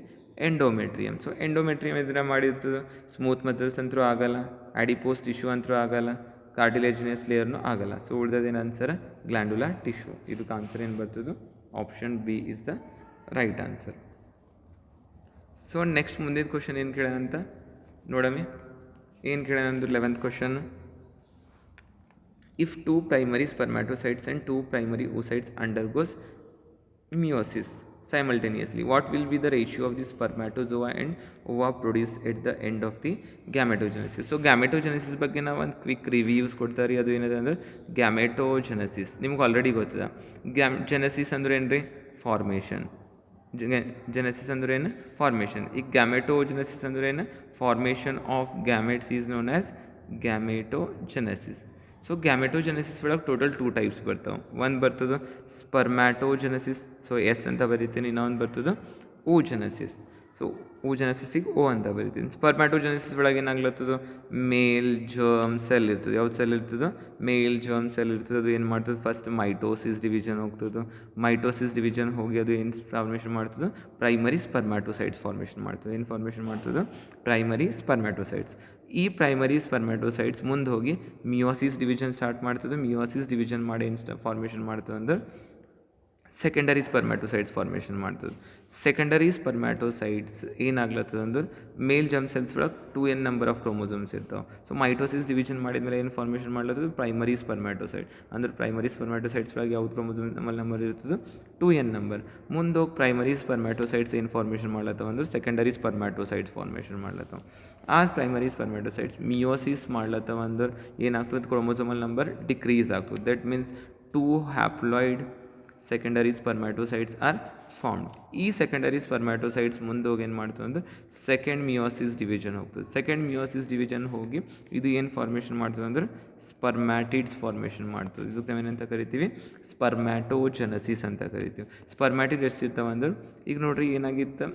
ಎಂಡೋಮೆಟ್ರಿಯಮ್. ಸೊ ಎಂಡೋಮೆಟ್ರಿಯಮ್ ಇದನ್ನ ಮಾಡಿರ್ತದೆ. ಸ್ಮೂತ್ ಮಸಲ್ಸ್ ಅಂತೂ ಆಗಲ್ಲ, ಅಡಿಪೋಸ್ ಟಿಶ್ಯೂ ಅಂತೂ ಆಗಲ್ಲ, ಕಾರ್ಟಿಲೇಜಿನಿಯಸ್ ಲೇಯರ್ನೂ ಆಗಲ್ಲ. ಸೊ ಉಳ್ದದೇನು ಆನ್ಸರ್, ಗ್ಲ್ಯಾಂಡುಲರ್ ಟಿಶ್ಯೂ. ಇದಕ್ಕೆ ಆನ್ಸರ್ ಏನು ಬರ್ತದೆ, option B is the right answer. So next ಮುಂದಿನ ಕ್ವಶನ್ ಏನು ಕೇಳೋಣಂತ ನೋಡಮ್ಮಿ. ಏನು ಕೇಳೋಣಂದ್ರೆ 11th question. If 2 primary spermatocytes and 2 primary oocytes undergoes meiosis simultaneously, what will be the ratio of the spermatozoa and ova produced at the end of the gametogenesis? So gametogenesis ಬಗ್ಗೆ ನಾವು ಒಂದು quick reviews ಕೊಡ್ತಾರೆ. ಅದು ಏನಿದೆ ಅಂದರೆ ಗ್ಯಾಮೆಟೋಜೆನೆಸಿಸ್ ನಿಮ್ಗೆ already ಗೊತ್ತಿದೆ. Genesis ಅಂದ್ರೆ ಏನು ರೀ, ಫಾರ್ಮೇಷನ್. ಜೆನೆಸಿಸ್ ಅಂದ್ರೆ ಏನು, ಫಾರ್ಮೇಷನ್. ಈಗ ಗ್ಯಾಮೆಟೋಜೆನೆಸಿಸ್ ಅಂದ್ರೆ ಏನು, formation of gametes is known as gametogenesis. So gametogenesis ಒಳಗೆ ಟೋಟಲ್ 2 ಟೈಪ್ಸ್ ಬರ್ತಾವೆ. ಒಂದು ಬರ್ತದೆ ಸ್ಪರ್ಮ್ಯಾಟೋಜೆನೆಸಿಸ್, ಸೊ ಎಸ್ ಅಂತ ಬರಿತೀನಿ. ಇನ್ನೊಂದು ಬರ್ತದೆ ಓಜೆನೆಸಿಸ್. ಸೊ ಓಜೆನೆಸಿಸಿಗೆ ಓ ಅಂತ ಬರಿತೀನಿ. ಸ್ಪರ್ಮ್ಯಾಟೋಜೆನೆಸಿಸ್ ಒಳಗೆ ಏನಾಗ್ಲತ್ತದ, ಮೇಲ್ ಜರ್ಮ್ ಸೆಲ್ ಇರ್ತದೆ. ಯಾವ್ದು ಸೆಲ್ ಇರ್ತದೆ, ಮೇಲ್ ಜರ್ಮ್ ಸೆಲ್ ಇರ್ತದೆ. ಅದು ಏನು ಮಾಡ್ತದೆ, ಫಸ್ಟ್ ಮೈಟೋಸಿಸ್ ಡಿವಿಷನ್ ಹೋಗ್ತದೆ. ಮೈಟೋಸಿಸ್ ಡಿವಿಷನ್ ಹೋಗಿ ಅದು ಏನು ಫಾರ್ಮೇಷನ್ ಮಾಡ್ತದೆ, ಪ್ರೈಮರಿ ಸ್ಪರ್ಮ್ಯಾಟೋಸೈಟ್ಸ್ ಫಾರ್ಮೇಷನ್ ಮಾಡ್ತದೆ. ಏನು ಫಾರ್ಮೇಷನ್ ಮಾಡ್ತದೆ, ಪ್ರೈಮರಿ ಸ್ಪರ್ಮ್ಯಾಟೋಸೈಟ್ಸ್. ಈ ಪ್ರೈಮರಿ ಸ್ಪರ್ಮ್ಯಾಟೋಸೈಟ್ಸ್ ಮುಂದೆ ಹೋಗಿ ಮಿಯೋಸಿಸ್ ಡಿವಿಷನ್ ಸ್ಟಾರ್ಟ್ ಮಾಡ್ತದೆ. ಮಿಯೋಸಿಸ್ ಡಿವಿಷನ್ ಮಾಡಿ ಏನು ಫಾರ್ಮೇಷನ್ ಮಾಡ್ತದೆ ಅಂದ್ರೆ ಸೆಕೆಂಡರಿ ಸ್ಪರ್ಮ್ಯಾಟೋಸೈಟ್ಸ್ ಫಾರ್ಮೇಷನ್ ಮಾಡ್ತದೆ. ಸೆಕೆಂಡರಿ ಸ್ಪರ್ಮ್ಯಾಟೋಸೈಟ್ಸ್ ಏನಾಗ್ಲತ್ತದ ಅಂದ್ರೆ ಮೇಲ್ ಜರ್ಮ್ ಸೆಲ್ಸ್ ಒಳಗೆ 2n ನಂಬರ್ ಆಫ್ ಕ್ರೋಮೋಸೋಮ್ಸ್ ಇರ್ತಾವೆ. ಸೊ ಮೈಟೋಸಿಸ್ ಡಿವಿಷನ್ ಮಾಡಿದ್ಮೇಲೆ ಏನು ಫಾರ್ಮೇಷನ್ ಮಾಡ್ಲತ್ತದ, ಪ್ರೈಮರಿ ಸ್ಪರ್ಮ್ಯಾಟೋಸೈಟ್. ಅಂದ್ರೆ ಪ್ರೈಮರಿ ಸ್ಪರ್ಮ್ಯಾಟೋಸೈಟ್ಸ್ ಒಳಗೆ ಯಾವ್ದು ಕ್ರೋಮೋಸೋಮ್ ನಂಬರ್ ಇರ್ತದೆ, 2n ನಂಬರ್. ಮುಂದೆ ಹೋಗಿ ಪ್ರೈಮರಿ ಸ್ಪರ್ಮ್ಯಾಟೋಸೈಟ್ಸ್ ಏನು ಫಾರ್ಮೇಷನ್ ಮಾಡ್ಲತ್ತವ ಅಂದ್ರೆ ಸೆಕೆಂಡರಿ ಸ್ಪರ್ಮ್ಯಾಟೋಸೈಟ್ಸ್ ಫಾರ್ಮೇಷನ್ ಮಾಡ್ಲತ್ತವ. ಆ ಪ್ರೈಮರಿ ಸ್ಪರ್ಮ್ಯಾಟೋಸೈಟ್ಸ್ ಮಿಯೋಸಿಸ್ ಮಾಡ್ಲತ್ತವ ಅಂದ್ರೆ ಏನಾಗ್ತದೆ, ಕ್ರೋಮೋಸೋಮಲ್ ನಂಬರ್ ಡಿಕ್ರೀಸ್ ಆಗ್ತದೆ. That means 2 haploid secondary spermatocytes are formed. ಈ ಸೆಕೆಂಡರಿ ಸ್ಪರ್ಮ್ಯಾಟೋಸೈಟ್ಸ್ ಮುಂದೆ ಹೋಗಿ ಏನು ಮಾಡ್ತದೆ ಅಂದರೆ ಸೆಕೆಂಡ್ ಮಿಯೋಸಿಸ್ ಡಿವಿಷನ್ ಹೋಗ್ತದೆ. ಸೆಕೆಂಡ್ ಮಿಯೋಸಿಸ್ ಡಿವಿಷನ್ ಹೋಗಿ ಇದು ಏನು ಫಾರ್ಮೇಷನ್ ಮಾಡ್ತದೆ ಅಂದ್ರೆ ಸ್ಪರ್ಮ್ಯಾಟಿಡ್ಸ್ ಫಾರ್ಮೇಷನ್ ಮಾಡ್ತದೆ. ಇದಕ್ಕೆ ನಾವೇನಂತ ಕರಿತೀವಿ, ಸ್ಪರ್ಮ್ಯಾಟೋಜೆನೆಸಿಸ್ ಅಂತ ಕರಿತೀವಿ. ಸ್ಪರ್ಮ್ಯಾಟಿಡ್ ಎಷ್ಟು ಇರ್ತಾವೆ ಅಂದ್ರೆ ಈಗ ನೋಡ್ರಿ ಏನಾಗಿತ್ತು,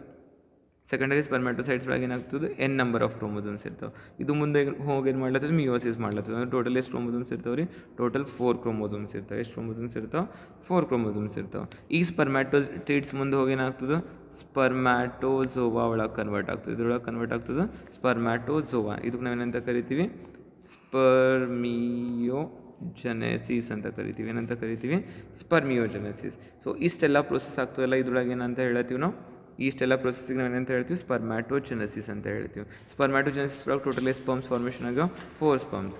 ಸೆಕೆಂಡರಿ ಸ್ಪರ್ಮ್ಯಾಟೋಸೈಟ್ಸ್ ಒಳಗೆ ಏನಾಗ್ತದೆ, n ನಂಬರ್ ಆಫ್ ಕ್ರೋಮೋಸೋಮ್ಸ್ ಇರ್ತಾವೆ. ಇದು ಮುಂದೆ ಹೋಗಿ ಏನು ಮಾಡ್ಲತ್ತದ, ಮಿಯೋಸಿಸ್ ಮಾಡ್ಲತ್ತದ. ಅಂದ್ರೆ ಟೋಟಲ್ ಎಷ್ಟು ಕ್ರೋಮೋಸೋಮ್ಸ್ ಇರ್ತಾವೆ ರೀ, ಟೋಟಲ್ 4 ಕ್ರೋಮೋಸೋಮ್ಸ್ ಇರ್ತಾವೆ. ಎಷ್ಟು ಕ್ರೋಮೋಸೋಮ್ಸ್ ಇರ್ತಾವೆ, 4 ಕ್ರೋಮೋಸೋಮ್ಸ್ ಇರ್ತಾವೆ. ಈ ಸ್ಪರ್ಮ್ಯಾಟೋಸೈಟ್ಸ್ ಮುಂದೆ ಹೋಗಿ ಏನಾಗ್ತದೆ, ಸ್ಪರ್ಮ್ಯಾಟೋಝೋವಾ ಒಳಗೆ ಕನ್ವರ್ಟ್ ಆಗ್ತದೆ. ಇದ್ರೊಳಗೆ ಕನ್ವರ್ಟ್ ಆಗ್ತದೆ ಸ್ಪರ್ಮ್ಯಾಟೋಝೋವಾ. ಇದಕ್ಕೆ ನಾವೇನಂತ ಕರಿತೀವಿ, ಸ್ಪರ್ಮಿಯೋಜೆನೆಸಿಸ್ ಅಂತ ಕರಿತೀವಿ. ಏನಂತ ಕರಿತೀವಿ, ಸ್ಪರ್ಮಿಯೋಜೆನೆಸಿಸ್. ಸೊ ಇಷ್ಟೆಲ್ಲ ಪ್ರೋಸೆಸ್ ಆಗ್ತದಲ್ಲ, ಇದ್ರೊಳಗೆ ಏನಂತ ಹೇಳ್ತೀವಿ ನಾವು, ಇಷ್ಟೆಲ್ಲ ಪ್ರೊಸೆಸ್ಸಿಗೆ ನಾವು ಏನಂತ ಹೇಳ್ತೀವಿ, ಸ್ಪರ್ಮ್ಯಾಟೋಜೆನೆಸಿಸ್ ಅಂತ ಹೇಳ್ತೀವಿ. ಸ್ಪರ್ಮ್ಯಾಟೋಜೆನೆಸಿಸ್ ಒಳಗೆ ಟೋಟಲ್ ಸ್ಪರ್ಮ್ಸ್ ಫಾರ್ಮೇಷನ್ ಆಗ 4 ಸ್ಪರ್ಮ್ಸ್.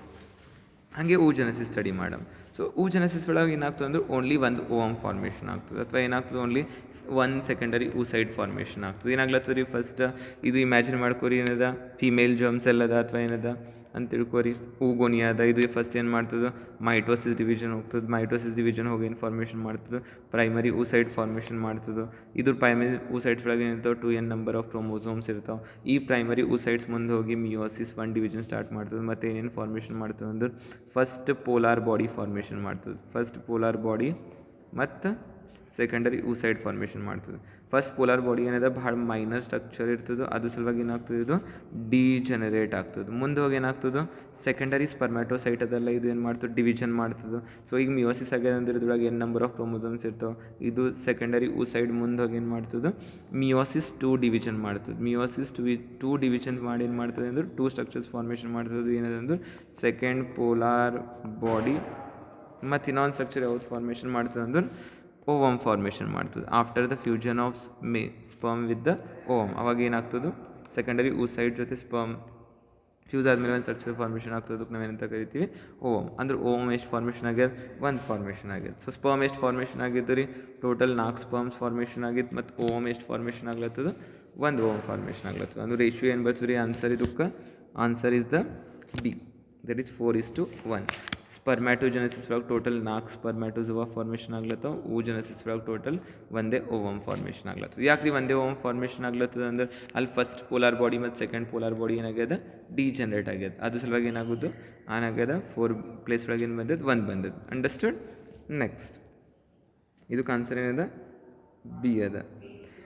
ಹಾಗೆ ಓಜೆನೆಸಿಸ್ ಸ್ಟಡಿ ಮಾಡಮ್. ಸೊ ಓಜೆನೆಸಿಸ್ ಒಳಗೆ ಏನಾಗ್ತದೆ ಅಂದ್ರೆ ಓನ್ಲಿ ಒಂದು ಓಮ್ ಫಾರ್ಮೇಷನ್ ಆಗ್ತದೆ, ಅಥವಾ ಏನಾಗ್ತದೆ ಓನ್ಲಿ 1 ಸೆಕೆಂಡರಿ oocyte ಫಾರ್ಮೇಷನ್ ಆಗ್ತದೆ. ಏನಾಗ್ಲತ್ತದ ರೀ, ಫಸ್ಟ್ ಇದು ಇಮ್ಯಾಜಿನ್ ಮಾಡ್ಕೋರಿ, ಏನದ ಫಿಮೇಲ್ ಜರ್ಮ್ ಸೆಲ್ ಅದ ಅಥವಾ ಏನದ ಅಂತ ತಿಳ್ಕೊರಿ, ಓಗೋನಿಯಾ ಅದ. ಇದು ಫಸ್ಟ್ ಏನು ಮಾಡ್ತದೆ, ಮೈಟೋಸಿಸ್ ಡಿವಿಷನ್ ಹೋಗ್ತದೆ. ಮೈಟೋಸಿಸ್ ಡಿವಿಷನ್ ಹೋಗಿ ಏನು ಫಾರ್ಮೇಷನ್ ಮಾಡ್ತದೆ, ಪ್ರೈಮರಿ oocyte ಫಾರ್ಮೇಷನ್ ಮಾಡ್ತದೆ. ಇದು ಪ್ರೈಮರಿ oocytes ಒಳಗೆ ಏನಿರ್ತಾವೆ, 2n ನಂಬರ್ ಆಫ್ ಕ್ರೋಮೋಸೋಮ್ಸ್ ಇರ್ತಾವೆ. ಈ ಪ್ರೈಮರಿ oocytes ಮುಂದೆ ಹೋಗಿ ಮಿಯೋಸಿಸ್ 1 ಡಿವಿಷನ್ ಸ್ಟಾರ್ಟ್ ಮಾಡ್ತದೆ. ಮತ್ತು ಏನೇನು ಫಾರ್ಮೇಷನ್ ಮಾಡ್ತದೆ ಅಂದ್ರೆ ಫಸ್ಟ್ ಪೋಲಾರ್ ಬಾಡಿ ಫಾರ್ಮೇಷನ್ ಮಾಡ್ತದೆ. ಫಸ್ಟ್ ಪೋಲಾರ್ ಬಾಡಿ ಮತ್ತು ಸೆಕೆಂಡರಿ oocyte ಫಾರ್ಮೇಷನ್ ಮಾಡ್ತದೆ. ಫಸ್ಟ್ ಪೋಲಾರ್ ಬಾಡಿ ಏನಿದೆ ಭಾಳ ಮೈನರ್ ಸ್ಟ್ರಕ್ಚರ್ ಇರ್ತದೆ, ಅದು ಸಲುವಾಗಿ ಏನಾಗ್ತದೆ, ಇದು ಡಿಜೆನರೇಟ್ ಆಗ್ತದೆ. ಮುಂದೆ ಹೋಗಿ ಏನಾಗ್ತದೆ, ಸೆಕೆಂಡರಿ ಸ್ಪರ್ಮ್ಯಾಟೋಸೈಟ್ ಅದೆಲ್ಲ ಇದು ಏನು ಮಾಡ್ತದೆ, ಡಿವಿಷನ್ ಮಾಡ್ತದೆ. ಸೊ ಈಗ ಮಿಯೋಸಿಸ್ ಆಗ್ಯದ ಅಂದ್ರೆ ಇದ್ರೊಳಗೆ n ನಂಬರ್ ಆಫ್ ಕ್ರೋಮೋಸೋಮ್ಸ್ ಇರ್ತಾವೆ. ಇದು ಸೆಕೆಂಡರಿ oocyte ಮುಂದೆ ಹೋಗಿ ಏನು ಮಾಡ್ತದೆ, ಮಿಯೋಸಿಸ್ 2 ಡಿವಿಷನ್ ಮಾಡ್ತದೆ. ಮಿಯೋಸಿಸ್ 2 ಡಿವಿಷನ್ ಮಾಡಿ ಏನು ಮಾಡ್ತದೆ ಅಂದ್ರೆ 2 ಸ್ಟ್ರಕ್ಚರ್ಸ್ ಫಾರ್ಮೇಷನ್ ಮಾಡ್ತದೆ. ಏನದು ಅಂದ್ರೆ ಸೆಕೆಂಡ್ ಪೋಲಾರ್ ಬಾಡಿ. ಮತ್ತು ಇನ್ನೊಂದು ಸ್ಟ್ರಕ್ಚರ್ ಯಾವ್ದು ಫಾರ್ಮೇಷನ್ ಮಾಡ್ತದೆ ಅಂದ್ರೆ ಓವಮ್ ಫಾರ್ಮೇಷನ್ ಮಾಡ್ತದೆ. After the fusion of sperm with the ovum, ಅವಾಗ ಏನಾಗ್ತದೆ, ಸೆಕೆಂಡರಿ oocyte ಜೊತೆ ಸ್ಪರ್ಮ್ ಫ್ಯೂಸ್ ಆದಮೇಲೆ ಒಂದು ಸ್ಟ್ರಕ್ಚರ್ ಫಾರ್ಮೇಷನ್ ಆಗ್ತದೆ. ಅದಕ್ಕೆ ನಾವೇನಂತ ಕರಿತೀವಿ, ಓವಮ್. ಅಂದ್ರೆ ಓವಮ್ ಎಷ್ಟು ಫಾರ್ಮೇಷನ್ ಆಗ್ಯದ, 1 ಫಾರ್ಮೇಷನ್ ಆಗ್ಯದ. ಸೊ ಸ್ಪರ್ಮ್ ಎಷ್ಟು ಫಾರ್ಮೇಷನ್ ಆಗಿದ್ದು ರೀ, ಟೋಟಲ್ 4 ಸ್ಪರ್ಮ್ಸ್ ಫಾರ್ಮೇಷನ್ ಆಗಿದ್ದು. ಮತ್ತು ಓವಮ್ ಎಷ್ಟು ಫಾರ್ಮೇಷನ್ ಆಗ್ಲತ್ತದ, 1 ಓವಮ್ ಫಾರ್ಮೇಷನ್ ಆಗ್ಲತ್ತದ. ಅಂದ್ರೆ ರೇಷಿಯೋ ಏನು ಬರ್ತದೆ ರೀ, ಆನ್ಸರ್ ಇದಕ್ಕೆ answer is the B, that is 4:1. Spermatogenesis ಒಳಗೆ ಟೋಟಲ್ 4 ಸ್ಪರ್ಮ್ಯಾಟೋಝೋವಾ ಫಾರ್ಮೇಷನ್ ಆಗ್ಲತ್ತವ. ಓಜೆನೆಸಿಸ್ ಒಳಗೆ ಟೋಟಲ್ ಒಂದೇ ಓವಮ್ ಫಾರ್ಮೇಷನ್ ಆಗ್ಲತ್ತದ. ಯಾಕ್ರಿ ಒಂದೇ ಓವಮ್ ಫಾರ್ಮೇಷನ್ ಆಗ್ಲತ್ತದ ಅಂದ್ರೆ ಅಲ್ಲಿ ಫಸ್ಟ್ ಪೋಲಾರ್ ಬಾಡಿ ಮತ್ತು ಸೆಕೆಂಡ್ ಪೋಲಾರ್ ಬಾಡಿ ಏನಾಗ್ಯದ, ಡಿಜೆನರೇಟ್ ಆಗ್ಯದ. ಅದು ಸಲುವಾಗಿ ಏನಾಗೋದು, ಏನಾಗ್ಯದ 4 ಪ್ಲೇಸ್ ಒಳಗೆ ಏನು ಬಂದದ್ದು, 1 ಬಂದದ್ದು. ಅಂಡರ್ಸ್ಟುಡ್. ನೆಕ್ಸ್ಟ್ ಇದಕ್ಕೆ ಆನ್ಸರ್ ಏನಿದೆ, ಬಿ ಅದ.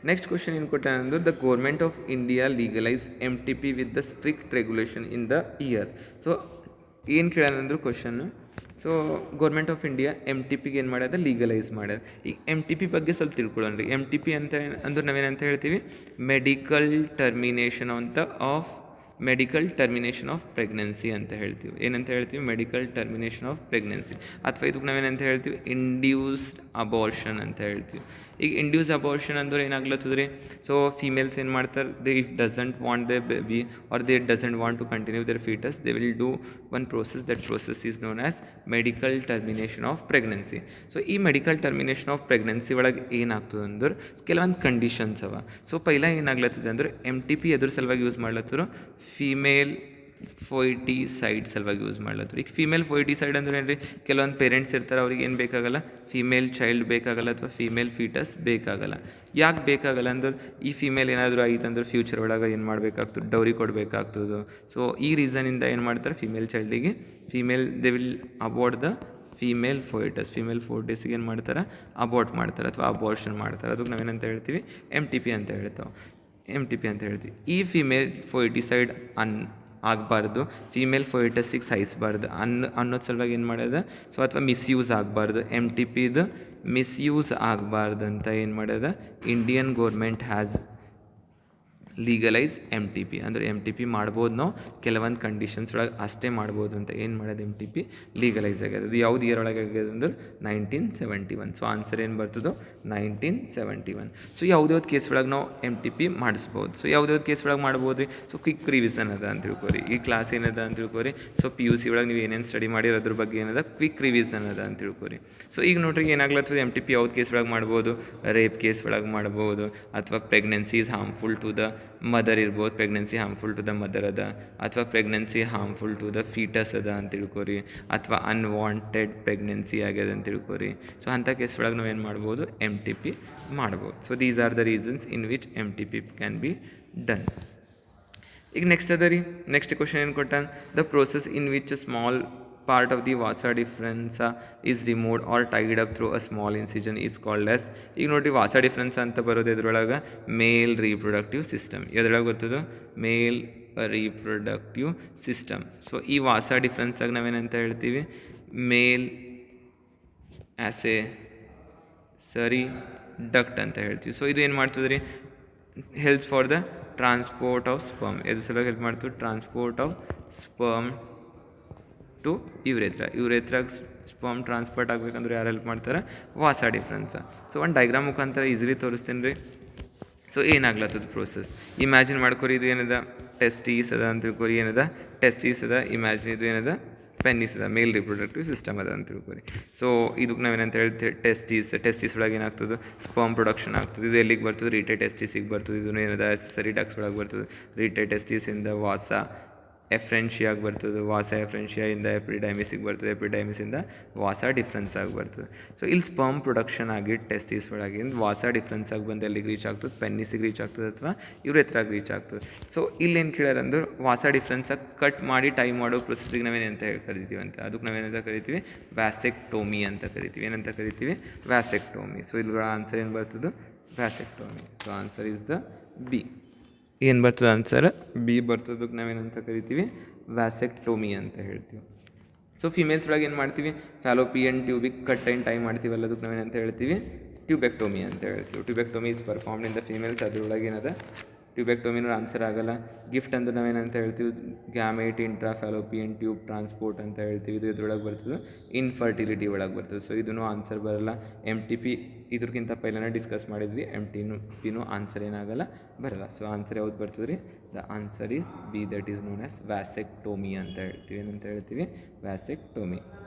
ನೆಕ್ಸ್ಟ್ ಕ್ವಶನ್ ಏನು ಕೊಟ್ಟಾನಂದ್ರೆ the government of India legalise MTP with the strict regulation in the year. So ಏನು ಕೇಳೋಣಂದ್ರೆ question, so government of India MTPಗೆ ಏನು ಮಾಡ್ಯದ, ಲೀಗಲೈಸ್ ಮಾಡ್ಯದ. ಈಗ MTP ಬಗ್ಗೆ ಸ್ವಲ್ಪ ತಿಳ್ಕೊಳ್ಳೋಣ ರೀ. MTP ಅಂತ ಅಂದ್ರೆ ನಾವೇನಂತ ಹೇಳ್ತೀವಿ, ಮೆಡಿಕಲ್ ಟರ್ಮಿನೇಷನ್ ಆಫ್ ಪ್ರೆಗ್ನೆನ್ಸಿ ಅಂತ ಹೇಳ್ತೀವಿ. ಏನಂತ ಹೇಳ್ತೀವಿ, ಮೆಡಿಕಲ್ ಟರ್ಮಿನೇಷನ್ ಆಫ್ ಪ್ರೆಗ್ನೆನ್ಸಿ. ಅಥವಾ ಇದಕ್ಕೆ ನಾವೇನಂತ ಹೇಳ್ತೀವಿ, ಇಂಡ್ಯೂಸ್ಡ್ ಅಬಾರ್ಷನ್ ಅಂತ ಹೇಳ್ತೀವಿ. ಈಗ ಇಂಡ್ಯೂಸ್ ಅಬಾರ್ಷನ್ ಅಂದ್ರೆ ಏನಾಗ್ಲತ್ತದ ರೀ, ಸೊ ಫೀಮೇಲ್ಸ್ ಏನು ಮಾಡ್ತಾರೆ, they if doesn't want they baby or they doesn't want to continue their foetus, they will do one process, that process is known as medical termination of pregnancy. So ಈ medical termination of pregnancy ಒಳಗೆ ಏನಾಗ್ತದೆ ಅಂದ್ರೆ ಕೆಲವೊಂದು conditions ಅವ. So ಪೈಲ ಏನಾಗ್ಲತ್ತದ ಅಂದ್ರೆ MTP ಎದ್ರ ಸಲುವಾಗಿ use ಮಾಡ್ಲತ್ತರು, female ಫೋಯಿಟಿಸೈಡ್ ಸಲುವಾಗಿ ಯೂಸ್ ಮಾಡ್ಲತ್ತರು. ಈಗ ಫೀಮೇಲ್ ಫೋಯಿಟಿಸೈಡ್ ಅಂದ್ರೆ ಏನು ರೀ, ಕೆಲವೊಂದು ಪೇರೆಂಟ್ಸ್ ಇರ್ತಾರೆ, ಅವ್ರಿಗೆ ಏನು ಬೇಕಾಗಲ್ಲ, ಫೀಮೇಲ್ ಚೈಲ್ಡ್ ಬೇಕಾಗಲ್ಲ ಅಥವಾ ಫೀಮೇಲ್ ಫೀಟಸ್ ಬೇಕಾಗಲ್ಲ. ಯಾಕೆ ಬೇಕಾಗಲ್ಲ ಅಂದ್ರೆ ಈ ಫೀಮೇಲ್ ಏನಾದರೂ ಆಯ್ತು ಅಂದ್ರೆ ಫ್ಯೂಚರ್ ಒಳಗೆ ಏನು ಮಾಡಬೇಕಾಗ್ತದೆ, ಡೌರಿ ಕೊಡಬೇಕಾಗ್ತದೆ. ಸೊ ಈ ರೀಸನಿಂದ ಏನು ಮಾಡ್ತಾರೆ, ಫೀಮೇಲ್ ಚೈಲ್ಡಿಗೆ they will abort the female ಫೋಯಿಟಸ್ಗೆ ಏನು ಮಾಡ್ತಾರೆ, ಅಬಾರ್ಟ್ ಮಾಡ್ತಾರೆ ಅಥವಾ ಅಬಾರ್ಷನ್ ಮಾಡ್ತಾರೆ. ಅದಕ್ಕೆ ನಾವೇನಂತ ಹೇಳ್ತೀವಿ, MTP ಅಂತ ಹೇಳ್ತೀವಿ. ಈ ಫೀಮೇಲ್ ಫೋಯಿಟಿಸೈಡ್ ಆಗಬಾರ್ದು, ಫೀಮೇಲ್ ಫೋಯಿಟಸಿಗೆ ಸಾಯಿಸಬಾರ್ದು ಅನ್ನೋದು ಸಲುವಾಗಿ ಏನು ಮಾಡ್ಯದ, ಸೊ ಅಥವಾ ಮಿಸ್ಯೂಸ್ ಆಗಬಾರ್ದು, MTPದು ಮಿಸ್ಯೂಸ್ ಆಗಬಾರ್ದು ಅಂತ ಏನು ಮಾಡ್ಯದ, Indian government has legalise MTP. ಅಂದರೆ MTP ಮಾಡ್ಬೋದು ನಾವು ಕೆಲವೊಂದು ಕಂಡೀಷನ್ಸ್ ಒಳಗೆ ಅಷ್ಟೇ ಮಾಡ್ಬೋದು ಅಂತ ಏನು ಮಾಡೋದು, MTP ಲೀಗಲೈಸ್ ಆಗ್ಯದ. ಅದು ಯಾವ್ದು ಇಯರ್ ಒಳಗೆ ಆಗ್ಯದ ಅಂದ್ರೆ 1971. ಸೊ ಆನ್ಸರ್ ಏನು ಬರ್ತದೋ 1971. ಸೊ ಯಾವುದ್ಯಾವ್ದು ಕೇಸ್ ಒಳಗೆ ನಾವು MTP ಮಾಡಿಸ್ಬೋದು. ಸೊ ಯಾವುದ್ಯಾವ್ದು ಕೇಸ್ ಒಳಗೆ ಮಾಡ್ಬೋದು ರೀ, ಸೊ ಕ್ವಿಕ್ ರಿವಿಷನ್ ಅದ ಅಂತ ತಿಳ್ಕೊರಿ. ಈ ಕ್ಲಾಸ್ ಏನದ ಅಂತ ತಿಳ್ಕೊರಿ. ಸೊ PUC ಒಳಗೆ ನೀವು ಏನೇನು ಸ್ಟಡಿ ಮಾಡಿರೋ ಅದ್ರ ಬಗ್ಗೆ ಏನದ, ಕ್ವಿಕ್ ರಿವಿಷನ್ ಅದ ಅಂತ ತಿಳ್ಕೊರಿ. ಸೊ ಈಗ ನೋಡ್ರಿ ಏನಾಗ್ಲತ್ತದ, MTP ಯಾವ್ದು ಕೇಸ್ ಒಳಗೆ ಮಾಡ್ಬೋದು, ರೇಪ್ ಕೇಸ್ ಒಳಗೆ ಮಾಡ್ಬೋದು, ಅಥವಾ pregnancy is harmful to the mother ಇರ್ಬೋದು, pregnancy harmful to the mother ಅದ, ಅಥವಾ pregnancy harmful to the foetus ಅದ ಅಂತ ತಿಳ್ಕೊರಿ, ಅಥವಾ ಅನ್ವಾಂಟೆಡ್ ಪ್ರೆಗ್ನೆನ್ಸಿ ಆಗ್ಯದ ಅಂತ ತಿಳ್ಕೊರಿ. ಸೊ ಅಂಥ ಕೇಸ್ ಒಳಗೆ ನಾವೇನು ಮಾಡ್ಬೋದು, MTP ಮಾಡ್ಬೋದು. So these are the reasons in which MTP can be done. ಈಗ ನೆಕ್ಸ್ಟ್ ಅದ ರೀ, ನೆಕ್ಸ್ಟ್ ಕ್ವಶನ್ ಏನು ಕೊಟ್ಟಾನ, the process in which small part of the vasa differenza is removed or tied up through a small incision is called as. ಈಗ ನೋಡಿರಿ ವಾಸ difference ಅಂತ ಬರೋದು ಇದ್ರೊಳಗೆ ಮೇಲ್ ರೀಪ್ರೊಡಕ್ಟಿವ್ ಸಿಸ್ಟಮ್. ಎದ್ರೊಳಗೆ ಬರ್ತದೆ, ಮೇಲ್ ರೀಪ್ರೊಡಕ್ಟಿವ್ ಸಿಸ್ಟಮ್. ಸೊ ಈ ವಾಸ ಡಿಫ್ರೆನ್ಸಾಗಿ ನಾವೇನಂತ ಹೇಳ್ತೀವಿ, ಮೇಲ್ ಆ್ಯಸ್ ಎ ಸರಿ ಡಕ್ಟ್ ಅಂತ ಹೇಳ್ತೀವಿ. ಸೊ ಇದು ಏನು ಮಾಡ್ತದೆ ರೀ, helps for the transport of sperm. ಎದ್ರ ಸಲುವಾಗಿ ಹೆಲ್ಪ್ ಮಾಡ್ತೀವಿ, ಟ್ರಾನ್ಸ್ಪೋರ್ಟ್ ಆಫ್ ಸ್ಪರ್ಮ್ ಟು ಯುರೇಥ್ರಾಗೆ ಸ್ಪರ್ಮ್ ಟ್ರಾನ್ಸ್ಪೋರ್ಟ್ ಆಗಬೇಕಂದ್ರೆ ಯಾರು ಹೆಲ್ಪ್ ಮಾಡ್ತಾರೆ, ವಾಸ ಡಿಫ್ರೆನ್ಸ. ಸೊ ಒಂದು ಡೈಗ್ರಾಮ್ ಮುಖಾಂತರ ಈಸಿಲಿ ತೋರಿಸ್ತೇನೆ ರೀ. ಸೊ ಏನಾಗ್ಲತ್ತದ ಪ್ರೋಸೆಸ್ ಇಮ್ಯಾಜಿನ್ ಮಾಡ್ಕೊರಿ. ಇದು ಏನದ, ಟೆಸ್ಟೀಸ್ ಅದ ಅಂತ ತಿಳ್ಕೊರಿ. ಏನದ, ಟೆಸ್ಟೀಸ್ ಅದ. ಇಮ್ಯಾಜಿನ್ ಇದು ಏನದ, ಪೆನ್ನಿಸ್ ಅದ. ಮೇಲ್ ರಿಪ್ರೊಡಕ್ಟಿವ್ ಸಿಸ್ಟಮ್ ಅದ ಅಂತ ತಿಳ್ಕೊರಿ. ಸೊ ಇದಕ್ಕೆ ನಾವೇನಂತ ಹೇಳ್ತೀವಿ, ಟೆಸ್ಟೀಸ್ ಒಳಗೆ ಏನಾಗ್ತದೆ, ಸ್ಪರ್ಮ್ ಪ್ರೊಡಕ್ಷನ್ ಆಗ್ತದೆ. ಇದು ಎಲ್ಲಿಗೆ ಬರ್ತದೆ, ರೀಟೆ ಟೆಸ್ಟೀಸಿಗೆ ಬರ್ತದೆ. ಇದು ಏನದ, ಸರಿ ಡಕ್ಸ್ ಒಳಗೆ ಬರ್ತದೆ. ರೀಟೆ ಟೆಸ್ಟೀಸಿಂದ ವಾಸ ಎಫ್ರೆನ್ಷಿಯಾಗಿ ಬರ್ತದೆ. ವಾಸ ಎಫ್ರೆನ್ಷಿಯಿಂದ ಎಪಿಡೈಮಿಸಿಗೆ ಬರ್ತದೆ. ಎಪಿಡೈಮಿಸಿಂದ ವಾಸ ಡಿಫ್ರೆನ್ಸ್ ಆಗಿ ಬರ್ತದೆ. ಸೊ ಇಲ್ಲಿ ಸ್ಪರ್ಮ್ ಪ್ರೊಡಕ್ಷನ್ ಆಗಿ ಟೆಸ್ಟೀಸ್ ಒಳಗಿಂದ ವಾಸ ಡಿಫ್ರೆನ್ಸ್ ಆಗಿ ಬಂದು ಎಲ್ಲಿಗೆ ರೀಚ್ ಆಗ್ತದೆ, ಪೆನ್ನಿಸಿಗೆ ರೀಚ್ ಆಗ್ತದೆ ಅಥವಾ ಯುರೇಥ್ರಾಗೆ ರೀಚ್ ಆಗ್ತದೆ. ಸೊ ಇಲ್ಲೇನು ಕೇಳ್ಯಾರಂದ್ರೆ ವಾಸ ಡಿಫ್ರೆನ್ಸಾಗಿ ಕಟ್ ಮಾಡಿ ಟೈ ಮಾಡೋ ಪ್ರೊಸೆಸಿಗೆ ನಾವೇನಂತ ಕರಿತೀವಿ ಅಂತ, ಅದಕ್ಕೆ ನಾವೇನಂತ ಕರಿತೀವಿ, ವ್ಯಾಸೆಕ್ಟೋಮಿ ಅಂತ ಕರಿತೀವಿ. ಏನಂತ ಕರಿತೀವಿ, ವ್ಯಾಸೆಕ್ಟೋಮಿ. ಸೊ ಇಲ್ಲಿ ಆನ್ಸರ್ ಏನು ಬರ್ತದೆ, vasectomy. So answer is the B. ಏನು ಬರ್ತದೆ ಆನ್ಸರ್, ಬಿ ಬರ್ತದಕ್ಕೆ ನಾವೇನಂತ ಕರಿತೀವಿ, ವ್ಯಾಸೆಕ್ಟೋಮಿ ಅಂತ ಹೇಳ್ತೀವಿ. ಸೊ ಫಿಮೇಲ್ಸ್ ಒಳಗೆ ಏನು ಮಾಡ್ತೀವಿ, ಫ್ಯಾಲೋಪಿಯನ್ ಟ್ಯೂಬಿಗೆ ಕಟ್ ಆ್ಯಂಡ್ ಟೈ ಮಾಡ್ತೀವಲ್ಲ, ಅದಕ್ಕೆ ನಾವೇನಂತ ಹೇಳ್ತೀವಿ, ಟ್ಯೂಬೆಕ್ಟೋಮಿ ಅಂತ ಹೇಳ್ತೀವಿ. Tubectomy is performed in the females. ಅದ್ರೊಳಗೆ ಏನದ, ಟ್ಯೂಬೆಕ್ಟೋಮಿನೂ ಆನ್ಸರ್ ಆಗಲ್ಲ. ಗಿಫ್ಟ್ ಅಂದ್ರೆ ನಾವೇನಂತ ಹೇಳ್ತೀವಿ, gamete intra fallopian tube transport ಅಂತ ಹೇಳ್ತೀವಿ. ಇದು ಇದ್ರೊಳಗೆ ಬರ್ತದೆ, ಇನ್ಫರ್ಟಿಲಿಟಿ ಒಳಗೆ ಬರ್ತದೆ. ಸೊ ಇದೂ ಆನ್ಸರ್ ಬರಲ್ಲ. MTP ಇದ್ರಕ್ಕಿಂತ ಪೈಲನೇ ಡಿಸ್ಕಸ್ ಮಾಡಿದ್ವಿ, MTPನೂ ಆನ್ಸರ್ ಏನಾಗಲ್ಲ, ಬರಲ್ಲ. ಸೊ ಆನ್ಸರ್ ಯಾವ್ದು ಬರ್ತದೆ ರೀ, the answer is B, that is known as vasectomy ಅಂತ ಹೇಳ್ತೀವಿ. ಏನಂತ ಹೇಳ್ತೀವಿ, vasectomy.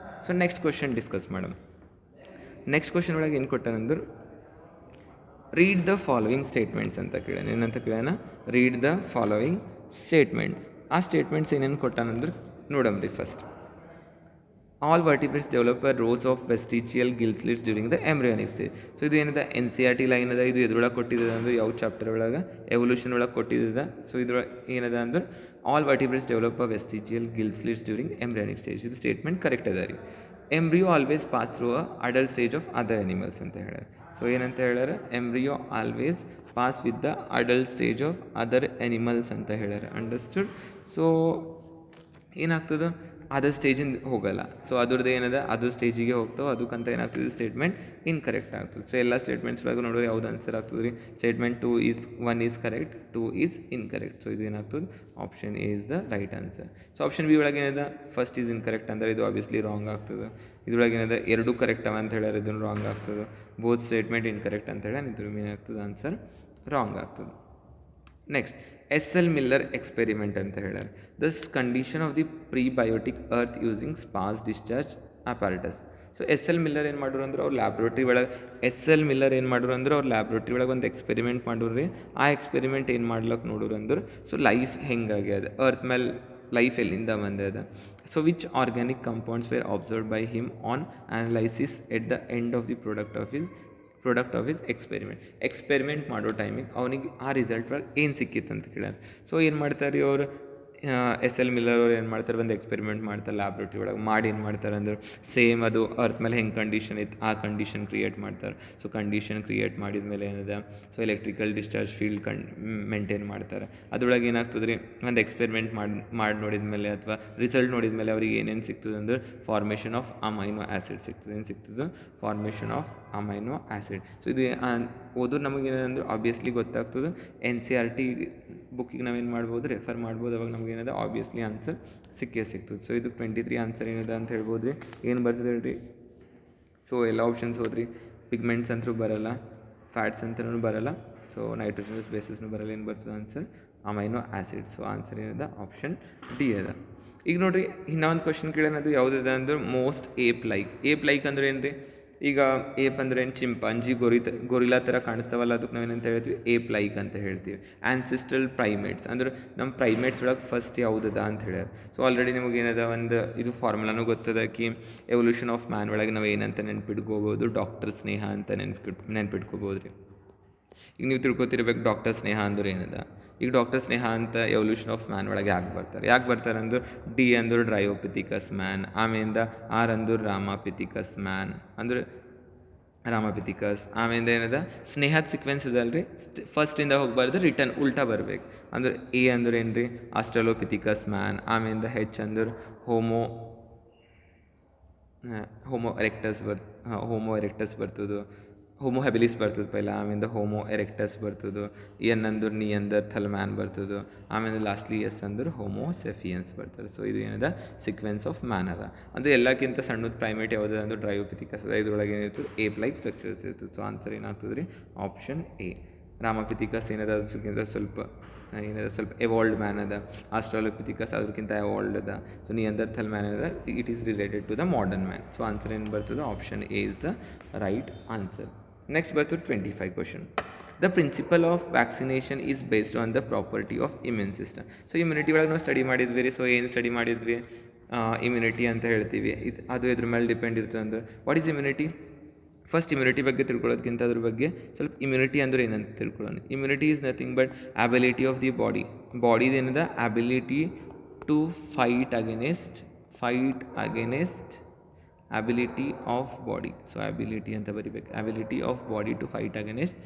So next question discuss ಮಾಡೋಣ. ನೆಕ್ಸ್ಟ್ ಕ್ವಶನ್ ಒಳಗೆ ಏನು ಕೊಟ್ಟಾನಂದ್ರೆ, ರೀಡ್ ದ ಫಾಲೋವಿಂಗ್ ಸ್ಟೇಟ್ಮೆಂಟ್ಸ್ ಅಂತ ಕೇಳೋಣ. ಏನಂತ ಕೇಳೋಣ, ರೀಡ್ ದ ಫಾಲೋವಿಂಗ್ ಸ್ಟೇಟ್ಮೆಂಟ್ಸ್. ಆ ಸ್ಟೇಟ್ಮೆಂಟ್ಸ್ ಏನೇನು ಕೊಟ್ಟಾನಂದ್ರೆ ನೋಡಮ್ರಿ. First, all vertebrates develop rows of vestigial gill slits during the embryonic stage. So ಇದು ಏನದ, NCERT ಲೈನ್ ಅದ. ಇದು ಎದ್ರೊಳಗೆ ಕೊಟ್ಟಿದ್ದದ ಅಂದ್ರೆ ಯಾವ ಚಾಪ್ಟರ್ ಒಳಗೆ, ಎವಲ್ಯೂಷನ್ ಒಳಗೆ ಕೊಟ್ಟಿದ್ದದ. ಸೊ ಇದ್ರೊಳಗೆ ಏನದ ಅಂದ್ರೆ, all vertebrates develop vestigial gill slits during embryonic stage. ಇದು ಸ್ಟೇಟ್ಮೆಂಟ್ ಕರೆಕ್ಟ್ ಅದ ರೀ. Embryo always pass through a adult stage of other animals ಅಂತ ಹೇಳ್ಯಾರ. ಸೊ ಏನಂತ ಹೇಳ್ಯಾರ, embryo always pass with the adult stage of other animals ಅಂತ ಹೇಳ್ಯಾರ. Understood. So ಏನಾಗ್ತದೆ, ಅದರ್ ಸ್ಟೇಜಿಂದ ಹೋಗಲ್ಲ. ಸೊ ಅದ್ರದ್ದು ಏನದ ಅದು ಸ್ಟೇಜಿಗೆ ಹೋಗ್ತಾವೆ, ಅದಕ್ಕಂತ ಏನಾಗ್ತದೆ ಸ್ಟೇಟ್ಮೆಂಟ್ ಇನ್ಕರೆಕ್ಟ್ ಆಗ್ತದೆ. ಸೊ ಎಲ್ಲ ಸ್ಟೇಟ್ಮೆಂಟ್ಸ್ ಒಳಗೆ ನೋಡಿದ್ರೆ ಯಾವ್ದು ಆನ್ಸರ್ ಆಗ್ತದೆ ರೀ, statement 1 is correct, 2 is incorrect. So ಇದು ಏನಾಗ್ತದೆ, option A is the right answer. So option B ಒಳಗೆ ಏನಿದೆ, ಫಸ್ಟ್ ಈಸ್ ಇನ್ಕರೆಕ್ಟ್ ಅಂದರೆ ಇದು ಆಬ್ವಿಯಸ್ಲಿ ರಾಂಗ್ ಆಗ್ತದೆ. ಇದ್ರೊಳಗೆ ಏನಿದೆ, ಎರಡೂ ಕರೆಕ್ಟ್ ಅವ ಅಂತ ಹೇಳ್ಯಾರ, ಇದನ್ನು ರಾಂಗ್ ಆಗ್ತದೆ. ಬೋತ್ ಸ್ಟೇಟ್ಮೆಂಟ್ ಇನ್ಕರೆಕ್ಟ್ ಅಂತ ಹೇಳಿ ಇದ್ರ ಏನಾಗ್ತದೆ ಆನ್ಸರ್ ರಾಂಗ್ ಆಗ್ತದೆ. Next, S L. ಮಿಲ್ಲರ್ ಎಕ್ಸ್ಪೆರಿಮೆಂಟ್ ಅಂತ ಹೇಳ್ಯಾರ. Thus condition of the prebiotic earth using spark discharge apparatus. So S L. Miller ಏನು ಮಾಡೋರು ಅಂದ್ರೆ ಅವ್ರು ಲ್ಯಾಬ್ರೇಟ್ರಿ ಒಳಗೆ ಅವ್ರು ಲ್ಯಾಬ್ರೇಟ್ರಿ ಒಳಗೆ ಒಂದು ಎಕ್ಸ್ಪೆರಿಮೆಂಟ್ ಮಾಡೋರು. ಆ ಎಕ್ಸ್ಪೆರಿಮೆಂಟ್ ಏನು ಮಾಡ್ಲಿಕ್ಕೆ ನೋಡೋರು ಅಂದ್ರೆ, ಸೊ ಲೈಫ್ ಹೆಂಗಾಗ್ಯದ, ಅರ್ತ್ ಮೇಲೆ ಲೈಫ್ ಎಲ್ಲಿಂದ ಬಂದದ. So which organic compounds were observed by him on analysis at the end of the product of his experiment ಮಾಡೋ ಟೈಮಿಗೆ ಅವನಿಗೆ ಆ ರಿಸಲ್ಟ್ ಒಳಗೆ ಏನು ಸಿಕ್ಕಿತ್ತು ಅಂತ ಕೇಳ್ಯಾರ. ಸೊ ಏನು ಮಾಡ್ತಾರೆ ಅವರು, ಎಸ್.ಎಲ್. ಮಿಲ್ಲರ್ ಅವ್ರು ಏನು ಮಾಡ್ತಾರೆ, ಒಂದು ಎಕ್ಸ್ಪೆರಿಮೆಂಟ್ ಮಾಡ್ತಾರೆ ಲ್ಯಾಬ್ರೇಟ್ರಿ ಒಳಗೆ. ಮಾಡಿ ಏನು ಮಾಡ್ತಾರೆ ಅಂದ್ರೆ, ಸೇಮ್ ಅದು ಅರ್ತ್ ಮೇಲೆ ಹೆಂಗೆ ಕಂಡೀಷನ್ ಇತ್ತು ಆ ಕಂಡೀಷನ್ ಕ್ರಿಯೇಟ್ ಮಾಡ್ತಾರೆ. ಸೊ ಕಂಡೀಷನ್ ಕ್ರಿಯೇಟ್ ಮಾಡಿದ ಮೇಲೆ ಏನಿದೆ, so electrical discharge field maintain ಮಾಡ್ತಾರೆ. ಅದ್ರೊಳಗೆ ಏನಾಗ್ತದೆ ರೀ, ಒಂದು ಎಕ್ಸ್ಪೆರಿಮೆಂಟ್ ಮಾಡಿ ನೋಡಿದ ಮೇಲೆ ಅಥವಾ ರಿಸಲ್ಟ್ ನೋಡಿದ ಮೇಲೆ ಅವ್ರಿಗೆ ಏನೇನು ಸಿಗ್ತದೆ ಅಂದ್ರೆ, ಫಾರ್ಮೇಷನ್ ಆಫ್ ಅಮೈನೋ ಆ್ಯಸಿಡ್ ಸಿಗ್ತದೆ. ಏನು ಸಿಗ್ತದೆ, formation of amino acid. So ಇದು ಓದೋದು ನಮಗೇನಂದ್ರೆ ಆಬ್ವಿಯಸ್ಲಿ ಗೊತ್ತಾಗ್ತದೆ. NCERT ಬುಕ್ಕಿಗೆ ನಾವೇನು ಮಾಡ್ಬೋದು, ರೆಫರ್ ಮಾಡ್ಬೋದು. ಅವಾಗ ನಮಗೇನದ ಆಬ್ವಿಯಸ್ಲಿ ಆನ್ಸರ್ ಸಿಗ್ತದೆ. ಸೊ ಇದು 23 ಆನ್ಸರ್ ಏನಿದೆ ಅಂತ ಹೇಳ್ಬೋದು ರೀ. ಏನು ಬರ್ತದೆ ಹೇಳ್ರಿ, ಸೊ ಎಲ್ಲ ಆಪ್ಷನ್ಸ್ ಹೋದ್ರಿ. ಪಿಗ್ಮೆಂಟ್ಸ್ ಅಂತೂ ಬರಲ್ಲ, ಫ್ಯಾಟ್ಸ್ ಅಂತಲೂ ಬರಲ್ಲ, ಸೊ ನೈಟ್ರೋಜನಸ್ ಬೇಸಿಸ್ನೂ ಬರಲ್ಲ. ಏನು ಬರ್ತದೆ answer, amino acid. So answer ಏನಿದೆ, ಆಪ್ಷನ್ ಡಿ ಅದ. ಈಗ ನೋಡಿರಿ, ಇನ್ನೊಂದು ಕ್ವಶನ್ ಕೇಳೋಣದು ಯಾವುದಿದೆ ಅಂದ್ರೆ, ಮೋಸ್ಟ್ ಏಪ್ ಲೈಕ್ ಅಂದ್ರೆ ಏನು ರೀ, ಈಗ ಏಪ್ ಅಂದ್ರೆ ಏನು, ಚಿಂಪಾಂಜಿ ಗೊರಿಲಾ ಥರ ಕಾಣಿಸ್ತಾವಲ್ಲ, ಅದಕ್ಕೆ ನಾವೇನಂತ ಹೇಳ್ತೀವಿ, ಏಪ್ ಲೈಕ್ ಅಂತ ಹೇಳ್ತೀವಿ. ಆ್ಯನ್ಸಿಸ್ಟ್ರಲ್ ಪ್ರೈಮೇಟ್ಸ್ ಅಂದ್ರೆ ನಮ್ಮ ಪ್ರೈಮೇಟ್ಸ್ ಒಳಗೆ ಫಸ್ಟ್ ಯಾವುದದ ಅಂತ ಹೇಳ್ಯಾರ. ಸೊ ಆಲ್ರೆಡಿ ನಿಮಗೆ ಏನದ ಒಂದು ಇದು ಫಾರ್ಮುಲಾನು ಗೊತ್ತದ ಕಿ ಎವಲ್ಯೂಷನ್ ಆಫ್ ಮ್ಯಾನ್ ಒಳಗೆ ನಾವು ಏನಂತ ನೆನ್ಪಿಟ್ಕೋಬೋದು, ಡಾಕ್ಟರ್ ಸ್ನೇಹ ಅಂತ ನೆನ್ಪಿಟ್ಕೋಬೋದು ರೀ. ಈಗ ನೀವು ತಿಳ್ಕೊತಿರ್ಬೇಕು ಡಾಕ್ಟರ್ ಸ್ನೇಹ ಅಂದ್ರೆ ಏನದ. ಈಗ ಡಾಕ್ಟರ್ ಸ್ನೇಹ ಅಂತ ಎವಲ್ಯೂಷನ್ ಆಫ್ ಮ್ಯಾನ್ ಒಳಗೆ ಯಾಕೆ ಬರ್ತಾರೆ ಅಂದ್ರೆ, ಡಿ ಅಂದ್ರೆ ಡ್ರಯೋಪಿಥಿಕಸ್ ಮ್ಯಾನ್, ಆಮೇಲಿಂದ ಆರ್ ಅಂದ್ರೆ ರಾಮಾಪಿಥಿಕಸ್ ಮ್ಯಾನ್ ಅಂದ್ರೆ ರಾಮಾಪಿಥಿಕಸ್. ಆಮೇಲೆ ಏನದ, ಸ್ನೇಹದ ಸೀಕ್ವೆನ್ಸ್ ಇದಲ್ರಿ, ಫಸ್ಟಿಂದ ಹೋಗ್ಬಾರ್ದು, ರಿಟರ್ನ್ ಉಲ್ಟಾ ಬರಬೇಕು. ಅಂದ್ರೆ ಎ ಅಂದ್ರೆ ಏನು ರೀ, ಆಸ್ಟ್ರಲೋಪಿಥಿಕಸ್ ಮ್ಯಾನ್. ಆಮೇಲಿಂದ ಹೆಚ್ ಅಂದ್ರೆ ಹೋಮೋ ಎರೆಕ್ಟಸ್ ಬರ್ತದೆ, ಹೋಮೋ ಹೆಬಿಲಿಸ್ ಬರ್ತದೆ ಪೈಲ. ಆಮೇಲೆ ಹೋಮೋ ಎರೆಕ್ಟಸ್ ಬರ್ತದೆ. ಎನ್ ಅಂದ್ರೆ ನಿಯಂದರ್ಥಲ್ ಮ್ಯಾನ್ ಬರ್ತದೆ. ಆಮೇಲೆ ಲಾಸ್ಟ್ಲಿ ಎಸ್ ಅಂದ್ರೆ ಹೋಮೋ ಸೆಫಿಯನ್ಸ್ ಬರ್ತಾರೆ. ಸೊ ಇದು ಏನದ, ಸೀಕ್ವೆನ್ಸ್ ಆಫ್ ಮ್ಯಾನರ. ಅಂದರೆ ಎಲ್ಲಕ್ಕಿಂತ ಸಣ್ಣದ ಪ್ರೈಮೇಟ್ ಯಾವುದೇ ಅಂದ್ರೆ ಡ್ರಯೋಪಿಥಿಕಸ್ ಅದ. ಇದ್ರೊಳಗೆ ಏನಿರ್ತದೆ, ಏಪ್ ಲೈಕ್ ಸ್ಟ್ರಕ್ಚರ್ಸ್ ಇರ್ತದೆ. ಸೊ ಆನ್ಸರ್ ಏನಾಗ್ತದೆ ರೀ, ಆಪ್ಷನ್ ಎ. ರಾಮಾಪಿಥಿಕಸ್ ಏನದ, ಅದಕ್ಕಿಂತ ಸ್ವಲ್ಪ ಎವಾಲ್ಡ್ ಮ್ಯಾನ್ ಅದ. ಆಸ್ಟ್ರಾಲೋಪಿಥಿಕಸ್ ಅದಕ್ಕಿಂತ ಎವಾಲ್ಡ್ ಅದ. ಸೊ ನಿಯಂದರ್ಥಲ್ ಮ್ಯಾನ್ ಅದ, it is related to the modern man. So answer ಏನು ಬರ್ತದೆ, option A is the right answer. Next ಬರ್ತದೆ 25 question. The principle of vaccination is based on the property of immune system. So immunity ಒಳಗೆ ನಾವು study ಮಾಡಿದ್ವಿ ರೀ. So ಏನು study ಮಾಡಿದ್ವಿ, immunity ಅಂತ ಹೇಳ್ತೀವಿ. ಅದು ಇದ್ರ ಮೇಲೆ ಡಿಪೆಂಡ್ ಇರ್ತದೆ ಅಂದ್ರೆ, what is immunity. First immunity ಬಗ್ಗೆ ತಿಳ್ಕೊಳ್ಳೋದಕ್ಕಿಂತ ಅದ್ರ ಬಗ್ಗೆ ಸ್ವಲ್ಪ ಇಮ್ಯುನಿಟಿ ಅಂದ್ರೆ ಏನಂತ ತಿಳ್ಕೊಳ್ಳೋಣ. Immunity is nothing but ability of the ಬಾಡಿದೇನದ ability to fight against ability of body. So ability ಅಂತ ಬರಿಬೇಕು, ability of body to fight against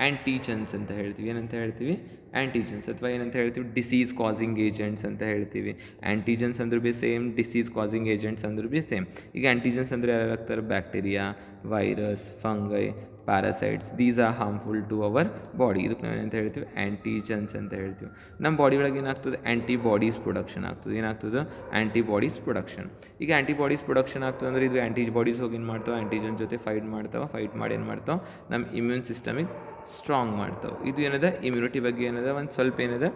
antigens ಅಂತ ಹೇಳ್ತೀವಿ. ಏನಂತ ಹೇಳ್ತೀವಿ, ಆ್ಯಂಟಿಜನ್ಸ್. ಅಥವಾ ಏನಂತ ಹೇಳ್ತೀವಿ, ಡಿಸೀಸ್ ಕಾಸಿಂಗ್ ಏಜೆಂಟ್ಸ್ ಅಂತ ಹೇಳ್ತೀವಿ. ಆ್ಯಂಟಿಜನ್ಸ್ ಅಂದ್ರೆ ಭೀ ಸೇಮ್, ಡಿಸೀಸ್ ಕಾಸಿಂಗ್ ಏಜೆಂಟ್ಸ್ ಅಂದ್ರೆ ಭೀ ಸೇಮ್. ಈಗ ಆ್ಯಂಟಿಜನ್ಸ್ ಅಂದರೆ ಯಾರಾಗ್ತಾರೆ, bacteria, virus, fungi, parasites. These are harmful to our body. ಇದಕ್ಕೆ ನಾವು ಏನಂತ ಹೇಳ್ತೀವಿ, ಆ್ಯಂಟಿಜನ್ಸ್ ಅಂತ ಹೇಳ್ತೀವಿ. ನಮ್ಮ ಬಾಡಿ ಒಳಗೆ ಏನಾಗ್ತದೆ, ಆ್ಯಂಟಿಬಾಡೀಸ್ ಪ್ರೊಡಕ್ಷನ್ ಆಗ್ತದೆ. ಏನಾಗ್ತದೆ, ಆ್ಯಂಟಿಬಾಡೀಸ್ ಪ್ರೊಡಕ್ಷನ್. ಈಗ ಆ್ಯಂಟಿಬಾಡೀಸ್ ಪ್ರೊಡಕ್ಷನ್ ಆಗ್ತದೆ ಅಂದ್ರೆ, ಇದು ಆ್ಯಂಟಿಬಾಡೀಸ್ ಹೋಗಿ ಏನು ಮಾಡ್ತಾವೆ, ಆ್ಯಂಟಿಜನ್ ಜೊತೆ ಫೈಟ್ ಮಾಡಿ ಏನು ಮಾಡ್ತಾವೆ, ನಮ್ಮ ಇಮ್ಯೂನ್ ಸಿಸ್ಟಮಿಗೆ ಸ್ಟ್ರಾಂಗ್ ಮಾಡ್ತಾವೆ. ಇದು ಏನದ, ಇಮ್ಯುನಿಟಿ ಬಗ್ಗೆ ಏನದ ಒಂದು ಸ್ವಲ್ಪ ಏನದ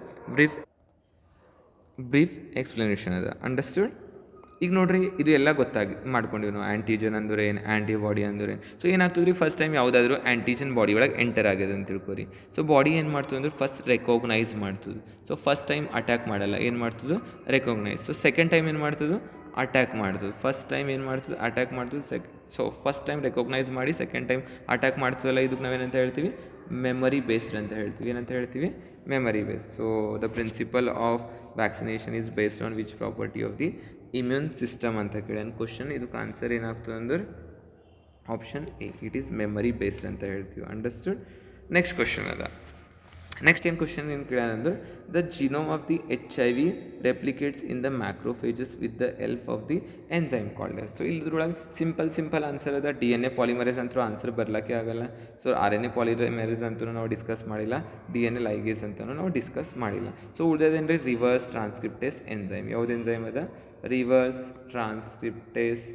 ಬ್ರೀಫ್ ಎಕ್ಸ್ಪ್ಲನೇಷನ್ ಅದ. ಅಂಡರ್ಸ್ಟುಡ್. ಈಗ ನೋಡ್ರಿ, ಇದು ಎಲ್ಲ ಮಾಡ್ಕೊಂಡಿವಿ ನಾವು. ಆ್ಯಂಟಿಜನ್ ಅಂದ್ರೆ ಏನು, ಆ್ಯಂಟಿಬಾಡಿ ಅಂದ್ರೆ ಏನು. ಸೊ ಏನಾಗ್ತದೆ ರೀ, ಫಸ್ಟ್ ಟೈಮ್ ಯಾವುದಾದ್ರೂ ಆ್ಯಂಟಿಜನ್ ಬಾಡಿ ಒಳಗೆ ಎಂಟರ್ ಆಗಿದೆ ಅಂತ ತಿಳ್ಕೊರಿ. ಸೊ ಬಾಡಿ ಏನು ಮಾಡ್ತದೆ ಅಂದ್ರೆ, ಫಸ್ಟ್ ರೆಕಾಗ್ನೈಸ್ ಮಾಡ್ತದೆ. ಸೊ ಫಸ್ಟ್ ಟೈಮ್ ಅಟ್ಯಾಕ್ ಮಾಡಲ್ಲ, ಏನು ಮಾಡ್ತದೆ, ರೆಕಾಗ್ನೈಸ್. ಸೊ ಸೆಕೆಂಡ್ ಟೈಮ್ ಏನು ಮಾಡ್ತದೆ, ಅಟ್ಯಾಕ್ ಮಾಡ್ತದೆ. ಫಸ್ಟ್ ಟೈಮ್ ಏನು ಮಾಡ್ತದೆ, ಅಟ್ಯಾಕ್ ಮಾಡ್ತದೆ. ಸೊ ಫಸ್ಟ್ ಟೈಮ್ ರೆಕಾಗ್ನೈಸ್ ಮಾಡಿ ಸೆಕೆಂಡ್ ಟೈಮ್ ಅಟ್ಯಾಕ್ ಮಾಡ್ತದಲ್ಲ, ಇದಕ್ಕೆ ನಾವೇನಂತ ಹೇಳ್ತೀವಿ, ಮೆಮರಿ ಬೇಸ್ಡ್ ಅಂತ ಹೇಳ್ತೀವಿ. ಏನಂತ ಹೇಳ್ತೀವಿ, memory based. So the principle of vaccination is based on which property of the immune system ಅಂತ ಕೇಳಿ ಕ್ವಶನ್. ಇದಕ್ಕೆ ಆನ್ಸರ್ ಏನಾಗ್ತದೆ ಅಂದ್ರೆ, option A, it is memory based ಅಂತ ಹೇಳ್ತೀವಿ. ಅಂಡರ್ಸ್ಟುಡ್. ನೆಕ್ಸ್ಟ್ ಕ್ವಶನ್ ಅದ. ನೆಕ್ಸ್ಟ್ ಏನು ಕ್ವಶನ್ ಏನು ಕೇಳ್ಯಾನ ಅಂದ್ರೆ, the genome of the HIV replicates in the macrophages with the help of the enzyme called as. So ಇದ್ರೊಳಗೆ ಸಿಂಪಲ್ ಆನ್ಸರ್ ಅದ. DNA polymerase ಅಂತೂ ಆನ್ಸರ್ ಬರ್ಲಿಕ್ಕೆ ಆಗಲ್ಲ. ಸೊ RNA ಪಾಲಿಮರೇಸ್ ಅಂತೂ ನಾವು ಡಿಸ್ಕಸ್ ಮಾಡಿಲ್ಲ. DNA ಲೈಗೇಸ್ ಅಂತಲೂ ನಾವು ಡಿಸ್ಕಸ್ ಮಾಡಿಲ್ಲ. ಸೊ ಉಳಿದೇನು ರಿವರ್ಸ್ ಟ್ರಾನ್ಸ್ಕ್ರಿಪ್ಟೇಸ್ ಎಂಜೈಮ್. ಯಾವ್ದು ಎಂಜೈಮ್ ಅದ? ರಿವರ್ಸ್ ಟ್ರಾನ್ಸ್ಕ್ರಿಪ್ಟೇಸ್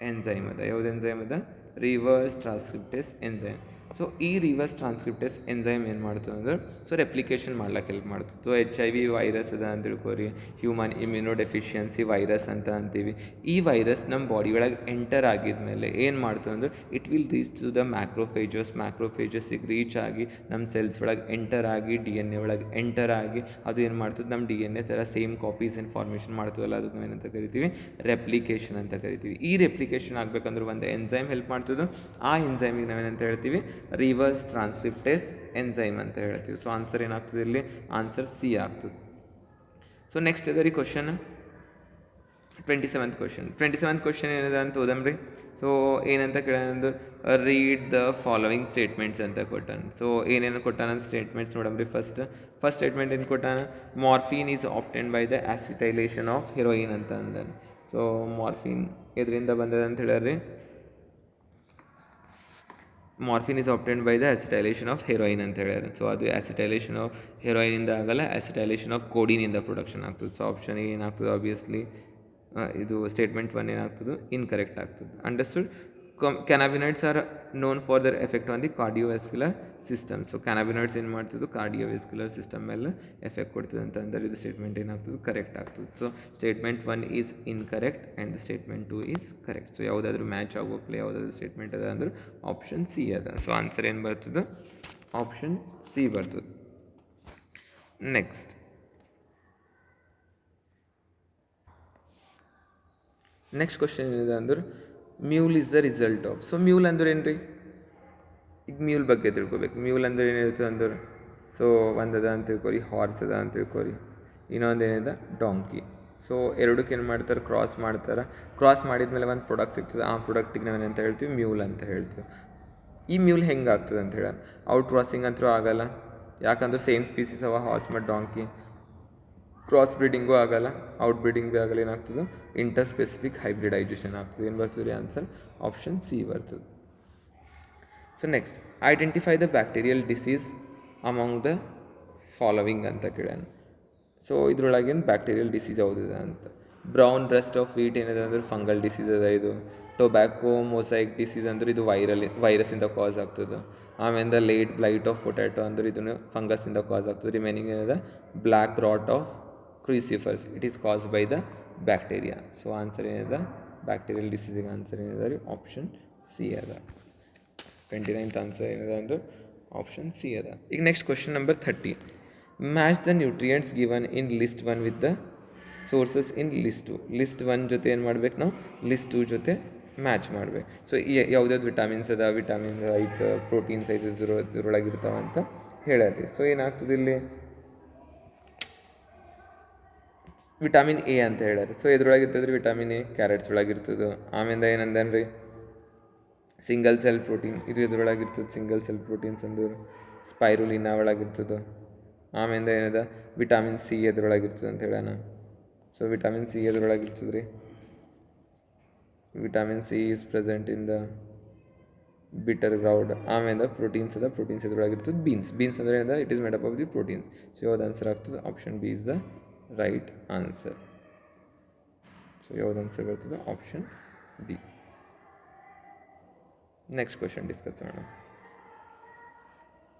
ಎಂಜೈಮ್ ಅದ. ಯಾವ್ದು ಎಂಜೈಮ್ ಅದ? Reverse transcriptase enzyme. ಸೊ ಈ ರಿವರ್ಸ್ ಟ್ರಾನ್ಸ್ಕ್ರಿಪ್ಟೇಸ್ ಎಂಜೈಮ್ ಏನು ಮಾಡ್ತದೆ ಅಂದ್ರೆ, ಸೊ ರೆಪ್ಲಿಕೇಶನ್ ಮಾಡ್ಲಿಕ್ಕೆ ಹೆಲ್ಪ್ ಮಾಡ್ತದೆ. ಸೊ HIV ವೈರಸ್ ಅದ ಅಂತ ತಿಳ್ಕೊರಿ, ಹ್ಯೂಮನ್ ಇಮ್ಯುನೋ ಡೆಫಿಷಿಯನ್ಸಿ ವೈರಸ್ ಅಂತ ಅಂತೀವಿ. ಈ ವೈರಸ್ ನಮ್ಮ ಬಾಡಿ ಒಳಗೆ ಎಂಟರ್ ಆಗಿದ್ಮೇಲೆ ಏನು ಮಾಡ್ತದೆ ಅಂದ್ರೆ, it will reach to the ಮ್ಯಾಕ್ರೋಫೇಜಸ್ಸಿಗೆ ರೀಚ್ ಆಗಿ ನಮ್ಮ ಸೆಲ್ಸ್ ಒಳಗೆ ಎಂಟರ್ ಆಗಿ DNA ಒಳಗೆ ಎಂಟರ್ ಆಗಿ ಅದು ಏನು ಮಾಡ್ತದೆ, ನಮ್ಮ DNA ಥರ ಸೇಮ್ ಕಾಪೀಸ್ ಇನ್ಫಾರ್ಮೇಷನ್ ಮಾಡ್ತದಲ್ಲ, ಅದಕ್ಕೆ ಏನಂತ ಕರಿತೀವಿ? ರೆಪ್ಲಿಕೇಶನ್ ಅಂತ ಕರಿತೀವಿ. ಈ ರೆಪ್ಲಿಕೇಶನ್ ಆಗಬೇಕಂದ್ರೆ ಒಂದು ಎಂಜೈಮ್ ಹೆಲ್ಪ್ ಮಾಡ್ತದೆ. ಆ ಎಂಜೈಮಿಗೆ ನಾವೇನಂತ ಹೇಳ್ತೀವಿ? ರಿವರ್ಸ್ ಟ್ರಾನ್ಸ್ಕ್ರಿಪ್ಟೇಸ್ ಎಂಜೈಮ್ ಅಂತ ಹೇಳ್ತೀವಿ. ಸೊ ಆನ್ಸರ್ ಏನಾಗ್ತದೆ ಇಲ್ಲಿ? ಆನ್ಸರ್ ಸಿ ಆಗ್ತದೆ. ಸೊ ನೆಕ್ಸ್ಟ್ ಇದರಿ ಕ್ವಶನ್ 27th ಕ್ವಶನ್ ಏನಿದೆ ಅಂತ ಓದಮ್ರಿ. ಸೊ ಏನಂತ ಕೇಳಂದ್ರೆ, ರೀಡ್ ದ ಫಾಲೋವಿಂಗ್ ಸ್ಟೇಟ್ಮೆಂಟ್ಸ್ ಅಂತ ಕೊಟ್ಟಾನ. ಸೊ ಏನೇನು ಕೊಟ್ಟಾನ ಸ್ಟೇಟ್ಮೆಂಟ್ಸ್ ನೋಡಮ್ರಿ. ಫಸ್ಟ್ ಸ್ಟೇಟ್ಮೆಂಟ್ ಏನು ಕೊಟ್ಟಾನ? Morphine is obtained by the acetylation of heroin ಅಂತ ಅಂದಾನೆ. ಸೊ ಮಾರ್ಫಿನ್ ಎದರಿಂದ ಬಂದದ ಅಂತ ಹೇಳ್ರಿ? Morphine is obtained by the acetylation of heroin ಅಂತ ಹೇಳ್ಯಾರ. ಸೊ ಅದು ಆಸಿಟೈಲೇಷನ್ ಆಫ್ ಹೆರೋಯಿನಿಂದ ಆಗಲ್ಲ, ಆಸಿಟೈಲೇಷನ್ ಆಫ್ ಕೋಡಿನಿಂದ ಪ್ರೊಡಕ್ಷನ್ ಆಗ್ತದೆ. ಸೊ ಆಪ್ಷನ್ ಏನಾಗ್ತದೆ? ಆಬ್ವಿಯಸ್ಲಿ ಇದು ಸ್ಟೇಟ್ಮೆಂಟ್ 1 ಏನಾಗ್ತದೆ? ಇನ್ಕರೆಕ್ಟ್ ಆಗ್ತದೆ. Understood. Cannabinoids are known for their effect on the cardiovascular system. So cannabinoids ಏನು ಮಾಡ್ತದೆ? ಕಾರ್ಡಿಯೋವ್ಯಾಸ್ಕ್ಯುಲರ್ ಸಿಸ್ಟಮ್ ಮೇಲೆ ಎಫೆಕ್ಟ್ ಕೊಡ್ತದೆ ಅಂತ ಅಂದರೆ ಇದು ಸ್ಟೇಟ್ಮೆಂಟ್ ಏನಾಗ್ತದೆ? ಕರೆಕ್ಟ್ ಆಗ್ತದೆ. So statement 1 is incorrect and statement 2 is correct. So ಯಾವುದಾದ್ರೂ ಮ್ಯಾಚ್ ಆಗೋ ಪ್ಲೇ ಯಾವುದಾದ್ರೂ ಸ್ಟೇಟ್ಮೆಂಟ್ ಅದ ಅಂದ್ರೆ ಆಪ್ಷನ್ ಸಿ ಅದ. ಸೊ ಆನ್ಸರ್ ಏನು ಬರ್ತದೆ? ಆಪ್ಷನ್ ಸಿ ಬರ್ತದೆ. ನೆಕ್ಸ್ಟ್ ಕ್ವಶನ್ ಏನಿದೆ ಅಂದ್ರೆ, mule is the result of. So mule ಅಂದ್ರೆ ಏನು ರೀ? ಈಗ ಮ್ಯೂಲ್ ಬಗ್ಗೆ ತಿಳ್ಕೊಬೇಕು. ಮ್ಯೂಲ್ ಅಂದ್ರೆ ಏನಿರ್ತದೆ ಅಂದ್ರೆ, ಸೊ ಒಂದದ ಅಂತ ತಿಳ್ಕೊರಿ, ಹಾರ್ಸ್ ಅದ ಅಂತ ತಿಳ್ಕೊರಿ, ಇನ್ನೊಂದು ಏನಿದೆ ಡಾಂಕಿ. ಸೊ ಎರಡಕ್ಕೆ ಏನು ಮಾಡ್ತಾರೆ? ಕ್ರಾಸ್ ಮಾಡ್ತಾರೆ. ಕ್ರಾಸ್ ಮಾಡಿದ್ಮೇಲೆ ಒಂದು ಪ್ರಾಡಕ್ಟ್ ಸಿಗ್ತದೆ. ಆ ಪ್ರಾಡಕ್ಟಿಗೆ ನಾವು ಏನಂತ ಹೇಳ್ತೀವಿ? ಮ್ಯೂಲ್ ಅಂತ ಹೇಳ್ತೀವಿ. ಈ ಮ್ಯೂಲ್ ಹೆಂಗೆ ಆಗ್ತದೆ ಅಂತ ಹೇಳ, ಔಟ್ ಕ್ರಾಸಿಂಗ್ ಅಂತೂ ಆಗಲ್ಲ. ಯಾಕಂದ್ರೆ ಸೇಮ್ ಸ್ಪೀಸೀಸ್ ಅವ ಹಾರ್ಸ್ ಮತ್ತು ಡಾಂಕಿ. ಕ್ರಾಸ್ ಬ್ರೀಡಿಂಗೂ ಆಗಲ್ಲ, ಔಟ್ ಬ್ರೀಡಿಂಗ್ ಭೀ ಆಗಲ್ಲ. ಏನಾಗ್ತದೆ? ಇಂಟರ್ ಸ್ಪೆಸಿಫಿಕ್ ಹೈಬ್ರಿಡೈಜೇಷನ್ ಆಗ್ತದೆ. ಏನು ಬರ್ತದೆ ರೀ ಆನ್ಸರ್? ಆಪ್ಷನ್ ಸಿ ಬರ್ತದೆ. So next, identify the bacterial disease among the following ಅಂತ ಕೇಳ್ಯಾನ. ಸೊ ಇದ್ರೊಳಗೇನು ಬ್ಯಾಕ್ಟೀರಿಯಲ್ ಡಿಸೀಸ್ ಯಾವುದಿದೆ ಅಂತ. ಬ್ರೌನ್ ರಸ್ಟ್ ಆಫ್ ವೀಟ್ ಏನಿದೆ ಅಂದ್ರೆ ಫಂಗಲ್ ಡಿಸೀಸ್ ಅದ. ಇದು ಟೊಬ್ಯಾಕೋ ಮೊಸೈಕ್ ಡಿಸೀಸ್ ಅಂದ್ರೆ ಇದು ವೈರಸ್ಸಿಂದ ಕಾಸ್ ಆಗ್ತದೆ. ಆಮೇಲೆ ಲೇಟ್ ಬ್ಲೈಟ್ ಆಫ್ ಪೊಟ್ಯಾಟೊ ಅಂದ್ರೆ ಇದನ್ನು ಫಂಗಸ್ಸಿಂದ ಕಾಸ್ ಆಗ್ತದೆ. ರಿಮೈನಿಂಗ್ ಏನಿದೆ? Black rot of crucifers, it is cause by the bacteria. So answer ಏನಿದೆ? ಬ್ಯಾಕ್ಟೀರಿಯಲ್ ಡಿಸೀಸಿಗೆ ಆನ್ಸರ್ ಏನಿದೆ ರೀ? ಆಪ್ಷನ್ ಸಿ ಅದ. 29th ಆನ್ಸರ್ ಏನಿದೆ ಅಂದ್ರೆ ಆಪ್ಷನ್ ಸಿ ಅದ. ಈಗ next question number 30. Match the nutrients given in list 1 with the sources in list 2. List 1 ಜೊತೆ ಏನು ಮಾಡ್ಬೇಕು ನಾವು? ಲಿಸ್ಟ್ 2 ಜೊತೆ ಮ್ಯಾಚ್ ಮಾಡ್ಬೇಕು. ಸೊ ಯಾವುದ್ಯಾವ್ದು ವಿಟಾಮಿನ್ಸ್ ಅದ, ವಿಟಾಮಿನ್ಸ್ ಐತೆ, ಪ್ರೋಟೀನ್ಸ್ ಐತೆ, ಇದ್ರೊಳಗೆ ಇರ್ತಾವೆ ಅಂತ ಹೇಳ್ಯಾರಿ. ಸೊ ಏನಾಗ್ತದೆ ಇಲ್ಲಿ? ವಿಟಾಮಿನ್ ಎ ಅಂತ ಹೇಳ್ಯಾರ. ಸೊ ಇದ್ರೊಳಗೆ ಇರ್ತದೆ ರೀ ವಿಟಾಮಿನ್ ಎ, ಕ್ಯಾರೆಟ್ಸ್ ಒಳಗೆ ಇರ್ತದೆ. ಆಮೇಲೆ ಏನಂದನ್ ರೀ? ಸಿಂಗಲ್ ಸೆಲ್ ಪ್ರೋಟೀನ್, ಇದು ಇದ್ರೊಳಗಿರ್ತದೆ. ಸಿಂಗಲ್ ಸೆಲ್ ಪ್ರೋಟೀನ್ಸ್ ಅಂದ್ರೆ ಸ್ಪೈರುಲಿನಾ ಒಳಗಿರ್ತದೆ. ಆಮೇಲೆ ಏನಿದೆ? ವಿಟಾಮಿನ್ ಸಿ ಎದ್ರೊಳಗಿರ್ತದೆ ಅಂತ ಹೇಳೋಣ. ಸೊ ವಿಟಾಮಿನ್ ಸಿ ಎದ್ರೊಳಗಿರ್ತದೆ ರೀ? Vitamin C is present in the bitter gourd. ಆಮೇಲೆ ಪ್ರೋಟೀನ್ಸ್ ಅದ, ಪ್ರೋಟೀನ್ಸ್ ಎದ್ರೊಳಗಿರ್ತದೆ? ಬೀನ್ಸ್ ಅಂದರೆ ಏನಿದೆ? It is made up of the proteins. So ಯಾವ್ದು ಆನ್ಸರ್ ಆಗ್ತದೆ? Option B is the right answer. So ಯಾವ್ದು ಆನ್ಸರ್ ಬರ್ತದೆ? Option B. Next question discuss ಮಾಡೋಣ.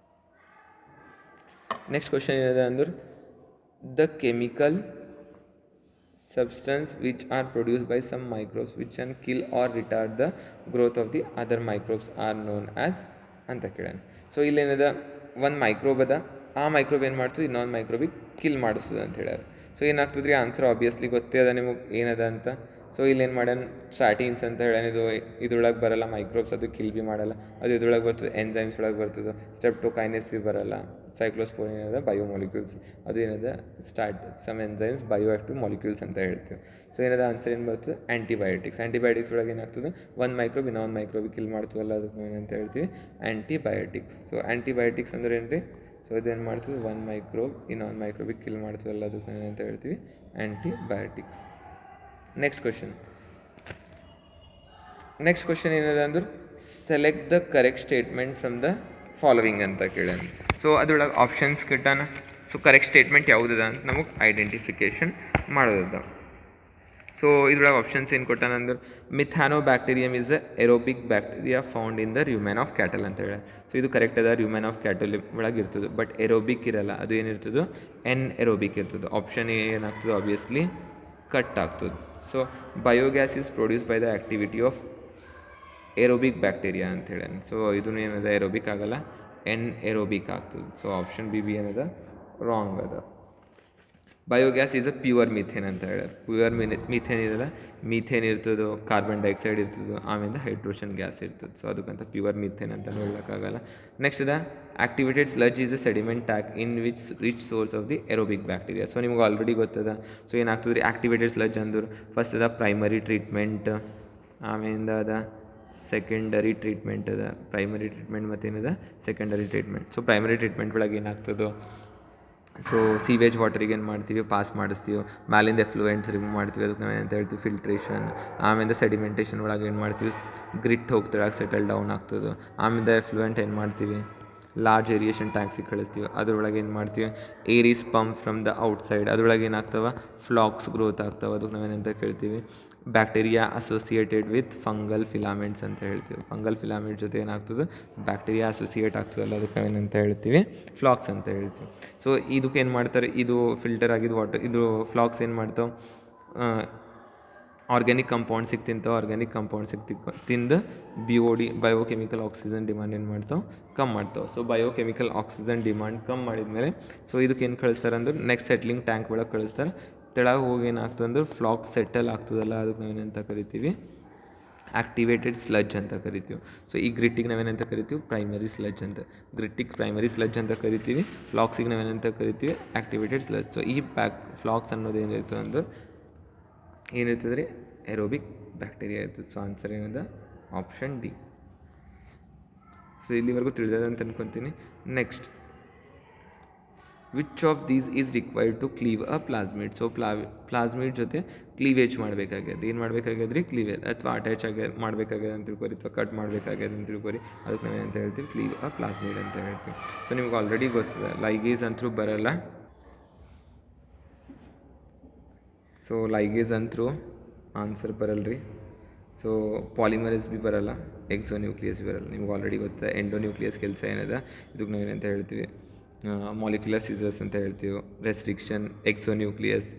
ನೆಕ್ಸ್ಟ್ ಕ್ವಶನ್ ಏನಿದೆ ಅಂದ್ರೆ, the chemical substance which are produced by some microbes which can kill or retard the growth of the other microbes are known as ಅಂತ ಕೇಳೋಣ. So ಇಲ್ಲೇನಿದೆ? ಒಂದು microbe ಅದ, ಆ microbe ಏನು ಮಾಡ್ತದೆ? ಇನ್ನೊಂದು ಮೈಕ್ರೋಬಿಗೆ ಕಿಲ್ ಮಾಡಿಸ್ತದೆ ಅಂತ ಹೇಳ್ಯಾರ. ಸೊ ಏನಾಗ್ತದೆ ರೀ ಆನ್ಸರ್ ಆಬ್ವಿಯಸ್ಲಿ ಗೊತ್ತೇ ಅದ ನಿಮಗೆ ಏನದ ಅಂತ. ಸೊ ಇಲ್ಲೇನು ಮಾಡ್ಯಾನ ಸ್ಟಾಟೀನ್ಸ್ ಅಂತ ಹೇಳ ಇದ್ರೊಳಗೆ ಬರಲ್ಲ, ಮೈಕ್ರೋಬ್ಸ್ ಅದು ಕಿಲ್ ಬಿ ಮಾಡಲ್ಲ, ಅದು ಇದ್ರೊಳಗೆ ಬರ್ತದೆ ಎನ್ಸೈಮ್ಸ್ ಒಳಗೆ ಬರ್ತದೆ, ಸ್ಟೆಪ್ಟೋಕೈನೆಸ್ ಬಿ ಬರಲ್ಲ, ಸೈಕ್ಲೋಸ್ಪೋರಿನ್ ಏನದ ಬಯೋಮಾಲಿಕ್ಯೂಲ್ಸ್ ಅದು ಏನದ some enzymes bio active molecules ಅಂತ ಹೇಳ್ತೀವಿ. ಸೊ ಏನದ ಆನ್ಸರ್ ಏನು ಬರ್ತದೆ ಆ್ಯಂಟಿಬಯೋಟಿಕ್ಸ್ ಒಳಗೆ ಏನಾಗ್ತದೆ ಒಂದು ಮೈಕ್ರೋಬ್ ಇನ್ನೊಂದು ಮೈಕ್ರೋಬ್ ಕಿಲ್ ಮಾಡ್ತೀವಲ್ಲ ಅದಕ್ಕೆ ಏನಂತ ಹೇಳ್ತೀವಿ ಆ್ಯಂಟಿಬಯೋಟಿಕ್ಸ್. ಸೊ ಆ್ಯಂಟಿಬಯೋಟಿಕ್ಸ್ ಅಂದ್ರೆ ಏನು ರೀ, ಸೊ ಇದೇನು ಮಾಡ್ತೀವಿ ಒಂದು ಮೈಕ್ರೋಬ್ ಇನ್ನೊಂದು ಮೈಕ್ರೋಬಿಗೆ ಕಿಲ್ ಮಾಡ್ತೀವಲ್ಲ ಅದಕ್ಕೆ ಏನಂತ ಹೇಳ್ತೀವಿ ಆ್ಯಂಟಿಬಯೋಟಿಕ್ಸ್. ನೆಕ್ಸ್ಟ್ ಕ್ವಶನ್ ಏನದ ಅಂದ್ರೆ select the correct statement from the following ಅಂತ ಕೇಳ್ಯಾನ. ಸೊ ಅದ್ರೊಳಗೆ ಆಪ್ಷನ್ಸ್ ಕೆಟ್ಟಾನ. ಸೊ ಕರೆಕ್ಟ್ ಸ್ಟೇಟ್ಮೆಂಟ್ ಯಾವುದದ ಅಂತ ನಮಗೆ ಐಡೆಂಟಿಫಿಕೇಷನ್ ಮಾಡೋದದ. ಸೊ ಇದ್ರೊಳಗೆ ಆಪ್ಷನ್ಸ್ ಏನು ಕೊಟ್ಟಾನಂದ್ರೆ methanobacterium is the aerobic bacteria found in the rumen of cattle ಅಂತ ಹೇಳಿ. ಸೊ ಇದು ಕರೆಕ್ಟ್ ಅದ, ರ್ಯೂಮೆನ್ ಆಫ್ ಕ್ಯಾಟಲ್ ಒಳಗೆ ಇರ್ತದೆ, ಬಟ್ ಎರೋಬಿಕ್ ಇರಲ್ಲ, ಅದು ಏನಿರ್ತದೋ ಎನ್ ಎರೋಬಿಕ್ ಇರ್ತದೆ. ಆಪ್ಷನ್ ಏನಾಗ್ತದೆ ಆಬ್ವಿಯಸ್ಲಿ ಕಟ್ ಆಗ್ತದೆ. So biogas is produce by the activity of aerobic bacteria ಅಂತ ಹೇಳಿ. ಸೊ ಇದನ್ನು ಏನದ ಏರೋಬಿಕ್ ಆಗಲ್ಲ, ಎನ್ ಏರೋಬಿಕ್ ಆಗ್ತದೆ. ಸೊ ಆಪ್ಷನ್ ಬಿ ಏನದ ರಾಂಗ್ ಅದ. Biogas is a pure methane ಅಂತ ಹೇಳ್ಯಾರ. ಪ್ಯೂರ್ ಮಿಥೇನ್ ಇರಲ್ಲ, ಮಿಥೇನ್ ಇರ್ತದೋ, ಕಾರ್ಬನ್ ಡೈಆಕ್ಸೈಡ್ ಇರ್ತದೋ, ಆಮೇಲೆ ಹೈಡ್ರೋಜನ್ ಗ್ಯಾಸ್ ಇರ್ತದೆ. ಸೊ ಅದಕ್ಕಂತ ಪ್ಯೂರ್ ಮಿಥೇನ್ ಅಂತ ಹೇಳೋಕ್ಕಾಗಲ್ಲ. ನೆಕ್ಸ್ಟ್ ಅದ activated sludge is a sediment tank in which rich source of the aerobic bacteria. So ನಿಮ್ಗೆ ಆಲ್ರೆಡಿ ಗೊತ್ತದ. ಸೊ ಏನಾಗ್ತದೆ ರೀ ಆಕ್ಟಿವೇಟೆಡ್ ಸ್ಲಜ್ ಅಂದ್ರೆ ಫಸ್ಟ್ ಅದ ಪ್ರೈಮರಿ ಟ್ರೀಟ್ಮೆಂಟ್, ಆಮೇಲಿಂದ ಅದ ಸೆಕೆಂಡರಿ ಟ್ರೀಟ್ಮೆಂಟ್ ಅದ, ಪ್ರೈಮರಿ ಟ್ರೀಟ್ಮೆಂಟ್ ಮತ್ತೇನದ secondary treatment. So primary treatment ಒಳಗೆ ಏನಾಗ್ತದೋ, ಸೊ ಸೀವೇಜ್ ವಾಟರಿಗೆ ಏನು ಮಾಡ್ತೀವಿ ಪಾಸ್ ಮಾಡಿಸ್ತೀವಿ, ಮ್ಯಾಲಿಂದ ಎಫ್ಲುಯೆಂಟ್ಸ್ ರಿಮೂವ್ ಮಾಡ್ತೀವಿ, ಅದಕ್ಕೆ ನಾವು ಏನಂತ ಹೇಳ್ತೀವಿ ಫಿಲ್ಟ್ರೇಷನ್. ಆಮೇಲೆ ಸೆಡಿಮೆಂಟೇಷನ್ ಒಳಗೆ ಏನು ಮಾಡ್ತೀವಿ ಗ್ರಿಟ್ ಹೋಗ್ತಾಳೆ ಸೆಟಲ್ ಡೌನ್ ಆಗ್ತದೆ. ಆಮೇಲೆ ಎಫ್ಲುಯೆಂಟ್ ಏನು ಮಾಡ್ತೀವಿ ಲಾರ್ಜ್ ಏರಿಯೇಷನ್ ಟ್ಯಾಂಕ್ಸಿಗೆ ಕಳಿಸ್ತೀವಿ, ಅದ್ರೊಳಗೆ ಏನು ಮಾಡ್ತೀವಿ air is pump from the outside, ಅದ್ರೊಳಗೆ ಏನಾಗ್ತವೆ ಫ್ಲಾಕ್ಸ್ ಗ್ರೋತ್ ಆಗ್ತವೆ, ಅದಕ್ಕೆ ನಾವೇನಂತ ಕೇಳ್ತೀವಿ bacteria associated with fungal filaments ಅಂತ ಹೇಳ್ತೀವಿ. ಫಂಗಲ್ ಫಿಲಾಮೆಂಟ್ ಜೊತೆ ಏನಾಗ್ತದೆ ಬ್ಯಾಕ್ಟೀರಿಯಾ ಅಸೋಸಿಯೇಟ್ ಆಗ್ತದಲ್ಲ ಅದಕ್ಕೆ ನಾವೇನಂತ ಹೇಳ್ತೀವಿ ಫ್ಲಾಕ್ಸ್ ಅಂತ ಹೇಳ್ತೀವಿ. ಸೊ ಇದಕ್ಕೆ ಏನು ಮಾಡ್ತಾರೆ, ಇದು ಫಿಲ್ಟರ್ ಆಗಿದ್ದು ವಾಟರ್, ಇದು ಫ್ಲಾಕ್ಸ್ ಏನು ಮಾಡ್ತಾವೆ ಆರ್ಗ್ಯಾನಿಕ್ ಕಂಪೌಂಡ್ಸಿಗೆ ತಿಂತಾವೆ, ಆರ್ಗ್ಯಾನಿಕ್ ಕಂಪೌಂಡ್ಸಿಗೆ ತಿಂದು ಬಯೋಕೆಮಿಕಲ್ ಆಕ್ಸಿಜನ್ ಡಿಮಾಂಡ್ ಏನು ಮಾಡ್ತಾವೆ ಕಮ್ಮಿ ಮಾಡ್ತಾವೆ. ಸೊ ಬಯೋಕೆಮಿಕಲ್ ಆಕ್ಸಿಜನ್ ಡಿಮಾಂಡ್ ಕಮ್ಮಿ ಮಾಡಿದ್ಮೇಲೆ ಸೊ ಇದಕ್ಕೆ ಏನು ಕಳಿಸ್ತಾರೆ ಅಂದ್ರೆ ನೆಕ್ಸ್ಟ್ ಸೆಟ್ಲಿಂಗ್ ಟ್ಯಾಂಕ್ ಒಳಗೆ ಕಳಿಸ್ತಾರೆ. ತೆಳಗೆ ಹೋಗಿ ಏನಾಗ್ತದೆ ಅಂದ್ರೆ ಫ್ಲಾಕ್ಸ್ ಸೆಟಲ್ ಆಗ್ತದಲ್ಲ ಅದಕ್ಕೆ ನಾವೇನಂತ ಕರಿತೀವಿ ಆಕ್ಟಿವೇಟೆಡ್ ಸ್ಲಜ್ ಅಂತ ಕರಿತೀವಿ. ಸೊ ಈ ಗ್ರಿಟ್ಟಿಗೆ ನಾವೇನಂತ ಕರಿತೀವಿ ಪ್ರೈಮರಿ ಸ್ಲಜ್ ಅಂತ, ಗ್ರಿಟ್ಟಿಗೆ ಪ್ರೈಮರಿ ಸ್ಲಜ್ ಅಂತ ಕರಿತೀವಿ, ಫ್ಲಾಕ್ಸಿಗೆ ನಾವೇನಂತ ಕರಿತೀವಿ ಆಕ್ಟಿವೇಟೆಡ್ ಸ್ಲಜ್. ಸೊ ಈ ಫ್ಲಾಕ್ಸ್ ಅನ್ನೋದು ಏನಿರ್ತದೆ ಅಂದ್ರೆ ಏನಿರ್ತದೆ ರೀ ಏರೋಬಿಕ್ ಬ್ಯಾಕ್ಟೀರಿಯಾ ಇರ್ತದೆ. ಸೊ ಆನ್ಸರ್ ಏನದ ಆಪ್ಷನ್ ಡಿ. ಸೊ ಇಲ್ಲಿವರೆಗೂ ತಿಳಿದ ಅಂತ ಅನ್ಕೊತೀನಿ. Next which of these is required to cleave a plasmid. So plasmid ಜೊತೆ ಕ್ಲೀವೇಜ್ ಮಾಡಬೇಕಾಗ್ಯದ, ಏನು ಮಾಡಬೇಕಾಗ್ಯದ ರೀ ಕ್ಲೀವೇಜ್, ಅಥವಾ ಅಟ್ಯಾಚ್ ಮಾಡಬೇಕಾಗ್ಯದ ಅಂತ ತಿಳ್ಕೊರಿ, ಅಥವಾ ಕಟ್ ಮಾಡಬೇಕಾಗ್ಯದ ಅಂತ ತಿಳ್ಕೊರಿ, ಅದಕ್ಕೆ ನಾವೇನಂತ ಹೇಳ್ತೀವಿ ಕ್ಲೀವ್ ಅ ಪ್ಲಾಸ್ಮಿಡ್ ಅಂತ ಹೇಳ್ತೀವಿ. ಸೊ ನಿಮ್ಗೆ ಆಲ್ರೆಡಿ ಗೊತ್ತಿದೆ ಲೈಗೇಸ್ ಅಂತೂ ಬರಲ್ಲ. ಸೊ ಲೈಗೇಸ್ ಅಂತೂ ಆನ್ಸರ್ ಬರಲ್ಲ. ಸೊ ಪಾಲಿಮರೇಸ್ ಬಿ ಬರಲ್ಲ, ಎಕ್ಸೋನ್ಯೂಕ್ಲಿಯಸ್ ಬಿ ಬರಲ್ಲ. ನಿಮ್ಗೆ ಆಲ್ರೆಡಿ ಗೊತ್ತಿದೆ ಎಂಡೋನ್ಯೂಕ್ಲಿಯಸ್ ಕೆಲಸ ಏನದ, ಇದಕ್ಕೆ ನಾವೇನಂತ ಹೇಳ್ತೀವಿ ಮಾಲಿಕ್ಯುಲರ್ ಸೀಸರ್ಸ್ ಅಂತ ಹೇಳ್ತೀವಿ. ರೆಸ್ಟ್ರಿಕ್ಷನ್ ಎಕ್ಸೋನ್ಯೂಕ್ಲಿಯಸ್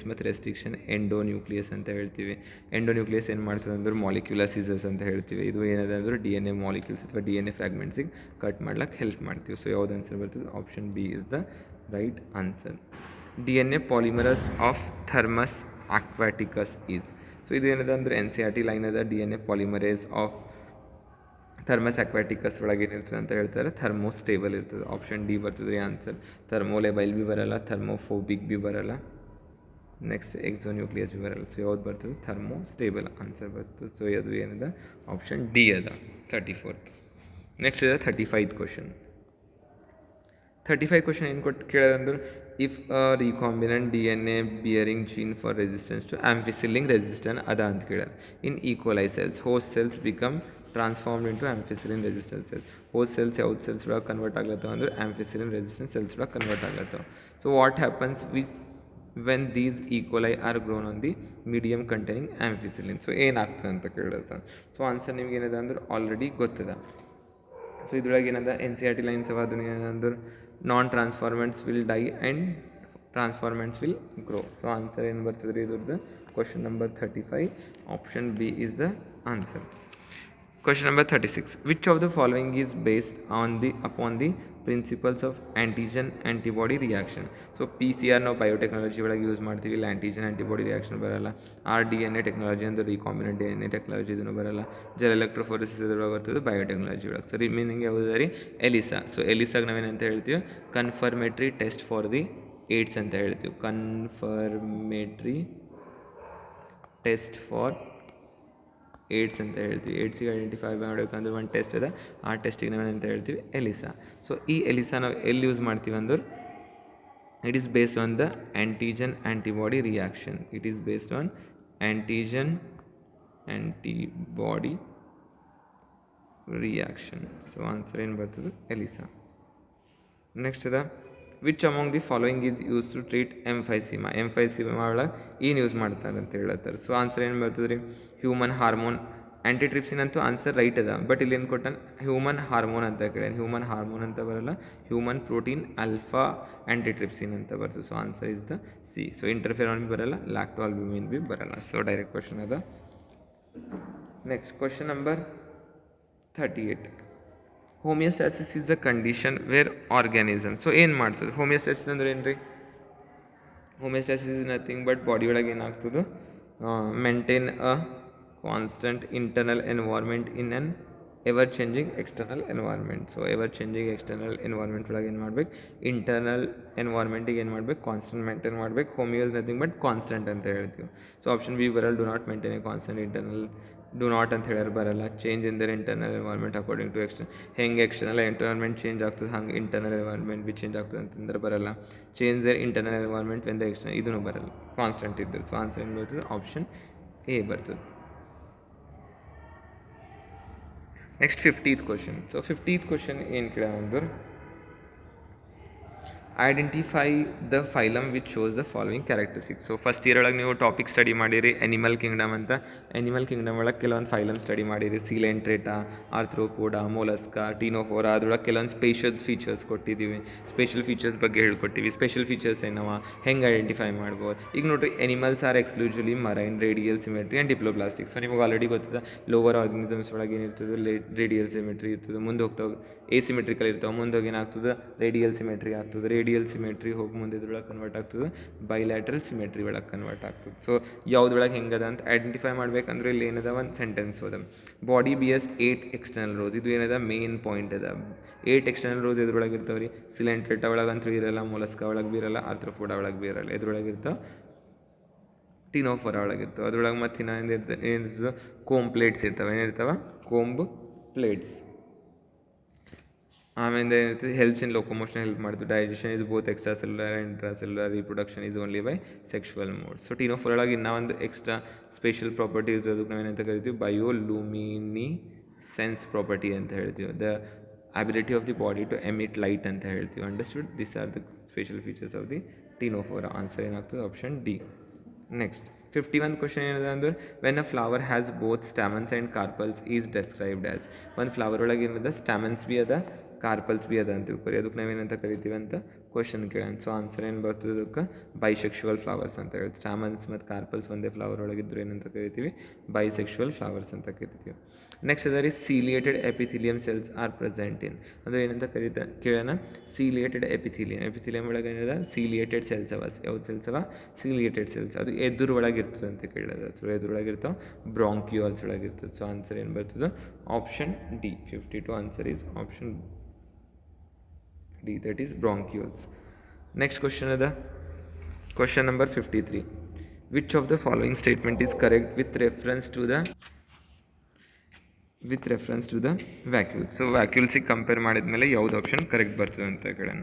ಮತ್ತು ರೆಸ್ಟ್ರಿಕ್ಷನ್ ಎಂಡೋನ್ಯೂಕ್ಲಿಯಸ್ ಅಂತ ಹೇಳ್ತೀವಿ. ಎಂಡೋನ್ಯೂಕ್ಲಿಯಸ್ ಏನು ಮಾಡ್ತದೆ ಅಂದ್ರೆ ಮಾಲಿಕ್ಯುಲರ್ ಸೀಸರ್ಸ್ ಅಂತ ಹೇಳ್ತೀವಿ. ಇದು ಏನದ ಅಂದ್ರೆ DNA ಮಾಲಿಕ್ಯೂಲ್ಸ್ ಅಥವಾ DNA ಫ್ರಾಗ್ಮೆಂಟ್ಸಿಗೆ ಕಟ್ ಮಾಡ್ಲಿಕ್ಕೆ ಹೆಲ್ಪ್ ಮಾಡ್ತೀವಿ. ಸೊ ಯಾವ್ದು ಆನ್ಸರ್ ಬರ್ತದೆ option B is the right answer. DNA polymerase of Thermus aquaticus is. So ಇದು ಏನದ ಅಂದರೆ NCERT ಲೈನ್ ಅದ, DNA polymerase of Thermus aquaticus ಒಳಗೆ ಏನಿರ್ತದೆ ಅಂತ ಹೇಳ್ತಾರೆ ಥರ್ಮೋಸ್ಟೇಬಲ್ ಇರ್ತದೆ. ಆಪ್ಷನ್ ಡಿ ಬರ್ತದೆ ರೀ ಆನ್ಸರ್. ಥರ್ಮೋಲೆಬೈಲ್ ಬಿ ಬರಲ್ಲ, ಥರ್ಮೋಫೋಬಿಕ್ ಬಿ ಬರಲ್ಲ, ನೆಕ್ಸ್ಟ್ ಎಕ್ಸೋನ್ಯೂಕ್ಲಿಯಸ್ ಬಿ ಬರಲ್ಲ. ಸೊ ಯಾವ್ದು ಬರ್ತದೆ ಥರ್ಮೋಸ್ಟೇಬಲ್ ಆನ್ಸರ್ ಬರ್ತದೆ. ಸೊ ಅದು ಏನದ ಆಪ್ಷನ್ ಡಿ ಅದ 34th. ನೆಕ್ಸ್ಟ್ ಇದೆ 35th ಕ್ವಶನ್. 35 ಕ್ವಶನ್ ಏನು ಕೇಳಂದ್ರೆ if a recombinant DNA bearing gene for resistance to ampicillin resistant ಅದ ಅಂತ ಕೇಳ್ಯಾರ. In E coli cells host cells become transformed into ampicillin resistance cells. Host cells ಯಾವ್ದು cells ಒಳಗೆ convert ಆಗ್ಲತ್ತವ ಅಂದ್ರೆ ಆಂಫಿಸಿಲಿನ್ ರೆಸಿಸ್ಟೆನ್ಸ್ ಸೆಲ್ಸ್ ಒಳಗೆ ಕನ್ವರ್ಟ್ ಆಗ್ಲತ್ತವ. So what happens when these E coli are grown on the medium containing ampicillin. So ಏನಾಗ್ತದೆ ಅಂತ ಕೇಳಿರ್ತಾನೆ. So answer ನಿಮ್ಗೆ ಏನದ ಅಂದ್ರೆ ಆಲ್ರೆಡಿ ಗೊತ್ತದ. ಸೊ ಇದ್ರೊಳಗೆ ಏನದ NCERT ಲೈನ್ಸ್ ಅವ, ಅದನ್ನ ಏನಂದ್ರೆ non transformants will die and transformants will grow. So answer ಏನು ಬರ್ತದೆ ರೀ ಇದ್ರದ್ದು question number 35 option B is the answer. Question number 36. Which of the following is based upon the principles of antigen antibody reaction? So PCR ನಾವು biotechnology ಒಳಗೆ use ಮಾಡ್ತೀವಿ. ಇಲ್ಲಿ antigen antibody reaction ಬರಲ್ಲ. RDNA technology ಅಂದರೆ recombinant DNA technology ಇದನ್ನು ಬರಲ್ಲ. Gel electrophoresis ಇದ್ರೊಳಗೆ ಬರ್ತದೆ ಬಯೋಟೆಕ್ನಾಲಜಿ ಒಳಗೆ. ಸೊ ರಿಮೈನಿಂಗ್ ಯಾವುದು ರೀ? ಎಲಿಸಾ. ಸೊ ಎಲಿಸಾಗೆ ನಾವೇನಂತ ಹೇಳ್ತೀವಿ? Confirmatory test for the AIDS ಅಂತ ಹೇಳ್ತೀವಿ. ಕನ್ಫರ್ಮೇಟ್ರಿ ಟೆಸ್ಟ್ ಫಾರ್ ಏಡ್ಸ್ ಅಂತ ಹೇಳ್ತೀವಿ. ಏಡ್ಸಿಗೆ ಐಡೆಂಟಿಫೈ ಮಾಡಬೇಕಂದ್ರೆ ಒಂದು ಟೆಸ್ಟ್ ಇದೆ, ಆ ಟೆಸ್ಟಿಗೆ ನಾವೇನಂತ ಹೇಳ್ತೀವಿ? ಎಲಿಸಾ. ಸೊ ಈ ಎಲಿಸಾ ನಾವು ಎಲ್ಲಿ ಯೂಸ್ ಮಾಡ್ತೀವಿ ಅಂದ್ರೆ it is based on the antigen antibody reaction. It is based on antigen antibody reaction. So answer ಏನು ಬರ್ತದೆ? ಎಲಿಸಾ. ನೆಕ್ಸ್ಟ್ ಅದ which among the following is use to treat emphysema. Emphysema ಒಳಗೆ ಏನು use ಮಾಡ್ತಾರೆ ಅಂತ ಹೇಳ್ತಾರೆ. ಸೊ ಆನ್ಸರ್ ಏನು ಬರ್ತದೆ ರೀ? Human hormone. ಆ್ಯಂಟಿಟ್ರಿಪ್ಸಿನ್ ಅಂತೂ ಆನ್ಸರ್ ರೈಟ್ ಅದ, ಬಟ್ ಇಲ್ಲಿ ಏನು ಕೊಟ್ಟಾನ? ಹ್ಯೂಮನ್ ಹಾರ್ಮೋನ್ ಅಂತ ಕೇಳಿ. ಹ್ಯೂಮನ್ ಹಾರ್ಮೋನ್ ಅಂತ ಬರಲ್ಲ, ಹ್ಯೂಮನ್ ಪ್ರೋಟೀನ್ ಆಲ್ಫಾ ಆ್ಯಂಟಿಟ್ರಿಪ್ಸಿನ್ ಅಂತ ಬರ್ತದೆ. So answer is the C. So interferon ಬಿ ಬರಲ್ಲ, ಲ್ಯಾಕ್ಟೋ ಆಲ್ಬ್ಯೂಮಿನ್ ಬಿ ಬರಲ್ಲ. ಸೊ ಡೈರೆಕ್ಟ್ ಕ್ವಶನ್ ಅದ. Next question number 38. Homeostasis is a condition where organism. So ಏನು ಮಾಡ್ತದೆ ಹೋಮಿಯೋಸ್ಟಾಸಿಸ್ ಅಂದ್ರೆ ಏನು ರೀ? Homeostasis is nothing but body ಒಳಗೆ ಏನಾಗ್ತದೆ? Maintain a constant internal environment in an ever changing external environment. So ever changing external environment ಒಳಗೆ ಏನು ಮಾಡ್ಬೇಕು? ಇಂಟರ್ನಲ್ ಎನ್ವೈರ್ಮೆಂಟಿಗೆ ಏನು ಮಾಡ್ಬೇಕು? ಕಾನ್ಸ್ಟೆಂಟ್ ಮೇಂಟೈನ್ ಮಾಡ್ಬೇಕು. Homeo is nothing but constant ಅಂತ ಹೇಳ್ತೀವಿ. ಸೊ ಆಪ್ಷನ್ ಬಿ ಬರಲ್ಲ. Do not maintain a constant internal. Do not ಅಂತ ಹೇಳೋರು ಬರಲ್ಲ. Change in their internal environment according to ಹೆಂಗೆ ಎಕ್ಸ್ಟರ್ನಲ್ ಎನ್ವೈರ್ಮೆಂಟ್ ಚೇಂಜ್ ಆಗ್ತದೆ ಹಂಗೆ ಇಂಟರ್ನಲ್ ಎನ್ವೈರ್ಮೆಂಟ್ ಬಿ ಚೇಂಜ್ ಆಗ್ತದೆ ಅಂತಂದ್ರೆ ಬರಲ್ಲ. Change their internal environment when the external ಇದೂ ಬರಲ್ಲ, ಕಾನ್ಸ್ಟೆಂಟ್ ಇದ್ದರೆ. ಸೊ ಆನ್ಸರ್ ಏನು ಬರ್ತದೆ? ಆಪ್ಷನ್ ಎ ಬರ್ತದೆ. Next 50th question. So 50th question ಏನು ಕೇಳ ಅಂದ್ರೆ identify the phylum which shows the following characteristics. So first year ಒಳಗೆ ನೀವು ಟಾಪಿಕ್ ಸ್ಟಡಿ ಮಾಡಿರಿ ಎನಿಮಲ್ ಕಿಂಗ್ಡಮ್ ಅಂತ. ಎನಿಮಲ್ ಕಿಂಗ್ಡಮ್ ಒಳಗೆ ಕೆಲವೊಂದು ಫೈಲಮ್ ಸ್ಟಡಿ ಮಾಡಿರಿ. Coelenterata, Arthropoda, Mollusca, Ctenophora. ಅದ್ರೊಳಗೆ ಕೆಲವೊಂದು ಸ್ಪೆಷಲ್ ಫೀಚರ್ಸ್ ಕೊಟ್ಟಿದ್ದೀವಿ. ಸ್ಪೆಷಲ್ ಫೀಚರ್ಸ್ ಬಗ್ಗೆ ಹೇಳ್ಕೊಟ್ಟಿವಿ. ಸ್ಪೆಷಲ್ ಫೀಚರ್ಸ್ ಏನವ, ಹೆಂಗೆ ಐಡೆಂಟಿಫೈ ಮಾಡ್ಬೋದು? ಈಗ ನೋಡಿರಿ, animals are exclusively marine, radial symmetry and diploblastic. So ನಿಮಗೆ ಆಲ್ರೆಡಿ ಗೊತ್ತಿದೆ ಲೋವರ್ ಆರ್ಗನಿಸಮ್ಸ್ ಒಳಗೆ ಏನಿರ್ತದೆ? ರೇಡಿಯಲ್ ಸಿಮೆಟ್ರಿ ಇರ್ತದೆ. ಮುಂದೆ ಹೋಗ್ತಾ ಎಸಿಮೆಟ್ರಿಕಲ್ ಇರ್ತಾವೆ. ಮುಂದೆ ಹೋಗಿ ಏನಾಗ್ತದೆ? ರೇಡಿಯಲ್ ಸಿಮೆಟ್ರಿ ಆಗ್ತದೆ. ರೇಡಿಯಲ್ ಸಿಮೆಟ್ರಿ ಹೋಗಿ ಮುಂದೆ ಇದ್ರೊಳಗೆ ಕನ್ವರ್ಟ್ ಆಗ್ತದೆ ಬೈಲ್ಯಾಟ್ರಲ್ ಸಿಮೆಟ್ರಿ ಒಳಗೆ ಕನ್ವರ್ಟ್ ಆಗ್ತದೆ. ಸೊ ಯಾವುದ್ರೊಳಗೆ ಹೆಂಗದ ಅಂತ ಐಡೆಂಟಿಫೈ ಮಾಡ್ಬೇಕಂದ್ರೆ ಇಲ್ಲಿ ಏನದ? ಒಂದು ಸೆಂಟೆನ್ಸ್ ಹೋದ. Body bears 8 external rose. ಇದು ಏನದ? ಮೇನ್ ಪಾಯಿಂಟ್ ಅದ. 8 ಎಕ್ಸ್ಟರ್ನಲ್ ರೋಸ್ ಎದ್ರೊಳಗೆ ಇರ್ತಾವೆ ರೀ? ಸಿಲೆಂಟ್ರೇಟಾ ಒಳಗಂತೂ ಇರಲ್ಲ, ಮೊಲಸ್ಕಾ ಒಳಗೆ ಬಿ ಇರಲ್ಲ, ಆರ್ಥ್ರೋಪೋಡಾ ಒಳಗೆ ಬಿ ಇರಲ್ಲ. ಎದ್ರೊಳಗೆ ಇರ್ತಾವೆ? ಟೀನೋಫೋರಾ ಒಳಗೆ ಇರ್ತವೆ. ಅದ್ರೊಳಗೆ ಮತ್ತು ಏನಿರ್ತದೆ? ಕೋಮ್ ಪ್ಲೇಟ್ಸ್ ಇರ್ತವೆ. ಏನಿರ್ತಾವೆ? Comb plates. ಆಮೇಲೆ ಏನಿರ್ತದೆ? ಹೆಲ್ಪ್ಸ್ ಇನ್ ಲೊಕೊಮೋಷನ್ ಹೆಲ್ಪ್ ಮಾಡ್ತು. Digestion is both extra cellular and intra cellular. Reproduction is only by sexual mode. So ctenophore ಒಳಗೆ ಇನ್ನೂ ಒಂದು ಎಕ್ಸ್ಟ್ರಾ ಸ್ಪೆಷಲ್ ಪ್ರಾಪರ್ಟಿ ಇರ್ತದೆ. ಅದಕ್ಕೆ ನಾವೇನಂತ ಕರಿತೀವಿ? ಬಯೋಲುಮಿನಿಸೆನ್ಸ್ ಪ್ರಾಪರ್ಟಿ ಅಂತ ಹೇಳ್ತೀವಿ. The ability of the body to emit light ಅಂತ ಹೇಳ್ತೀವಿ. Understood? This are the special features of the Ctenophora. Answer ಏನಾಗ್ತದೆ? Option D. ನೆಕ್ಸ್ಟ್ 51 ಕ್ವಶನ್ ಏನಿದೆ ಅಂದ್ರೆ when a flower has both stamens and carpels is described as. ಒಂದು flower ಒಳಗೆ ಏನದ? Stamens ಬಿ ಅದ, ಕಾರ್ಪಲ್ಸ್ ಬಿ ಅದ ಅಂತ ತಿಳ್ಕೊರಿ. ಅದಕ್ಕೆ ನಾವೇನಂತ ಕರಿತೀವಿ ಅಂತ ಕ್ವಶನ್ ಕೇಳೋಣ. ಸೊ ಆನ್ಸರ್ ಏನು ಬರ್ತದೆ? ಅದಕ್ಕೆ ಬೈಸೆಕ್ಷುವಲ್ ಫ್ಲವರ್ಸ್ ಅಂತ ಹೇಳ್ತೀವಿ. ಸ್ಟ್ಯಾಮನ್ಸ್ ಮತ್ತು ಕಾರ್ಪಲ್ಸ್ ಒಂದೇ ಫ್ಲವರ್ ಒಳಗಿದ್ರು ಏನಂತ ಕರಿತೀವಿ? ಬೈಸೆಕ್ಷುವಲ್ ಫ್ಲವರ್ಸ್ ಅಂತ ಕರಿತೀವಿ. ನೆಕ್ಸ್ಟ್ ಅದರ ciliated epithelium cells are present in. ಅದು ಏನಂತ ಕೇಳೋಣ? Ciliated epithelium. ಎಪಿಥೀಲಿಯಮ್ ಒಳಗೆ ಏನಿದೆ? ಸೀಲಿಯೇಟೆಡ್ ಸೆಲ್ಸ್ ಅವ. ಯಾವ್ದು ಸೆಲ್ಸ್ ಅವ? Ciliated cells. ಅದು ಎದುರೊಳಗೆ ಇರ್ತದೆ ಅಂತ ಕೇಳೋದು. ಸೊ ಎದುರೊಳಗೆ ಇರ್ತಾವೆ? ಬ್ರಾಂಕ್ಯೂಲ್ಸ್ ಒಳಗೆ ಇರ್ತದೆ. ಸೊ ಆನ್ಸರ್ ಏನು ಬರ್ತದೆ? Option D. 52 answer is option D, that is bronchioles. Next question is the question number 53. Which of the following statement is correct with reference to the vacuoles? So ವ್ಯಾಕ್ಯೂಲ್ಸಿಗೆ compare ಮಾಡಿದ್ಮೇಲೆ ಯಾವ್ದು option correct ಬರ್ತದೆ ಅಂತ ಕೇಳೋಣ.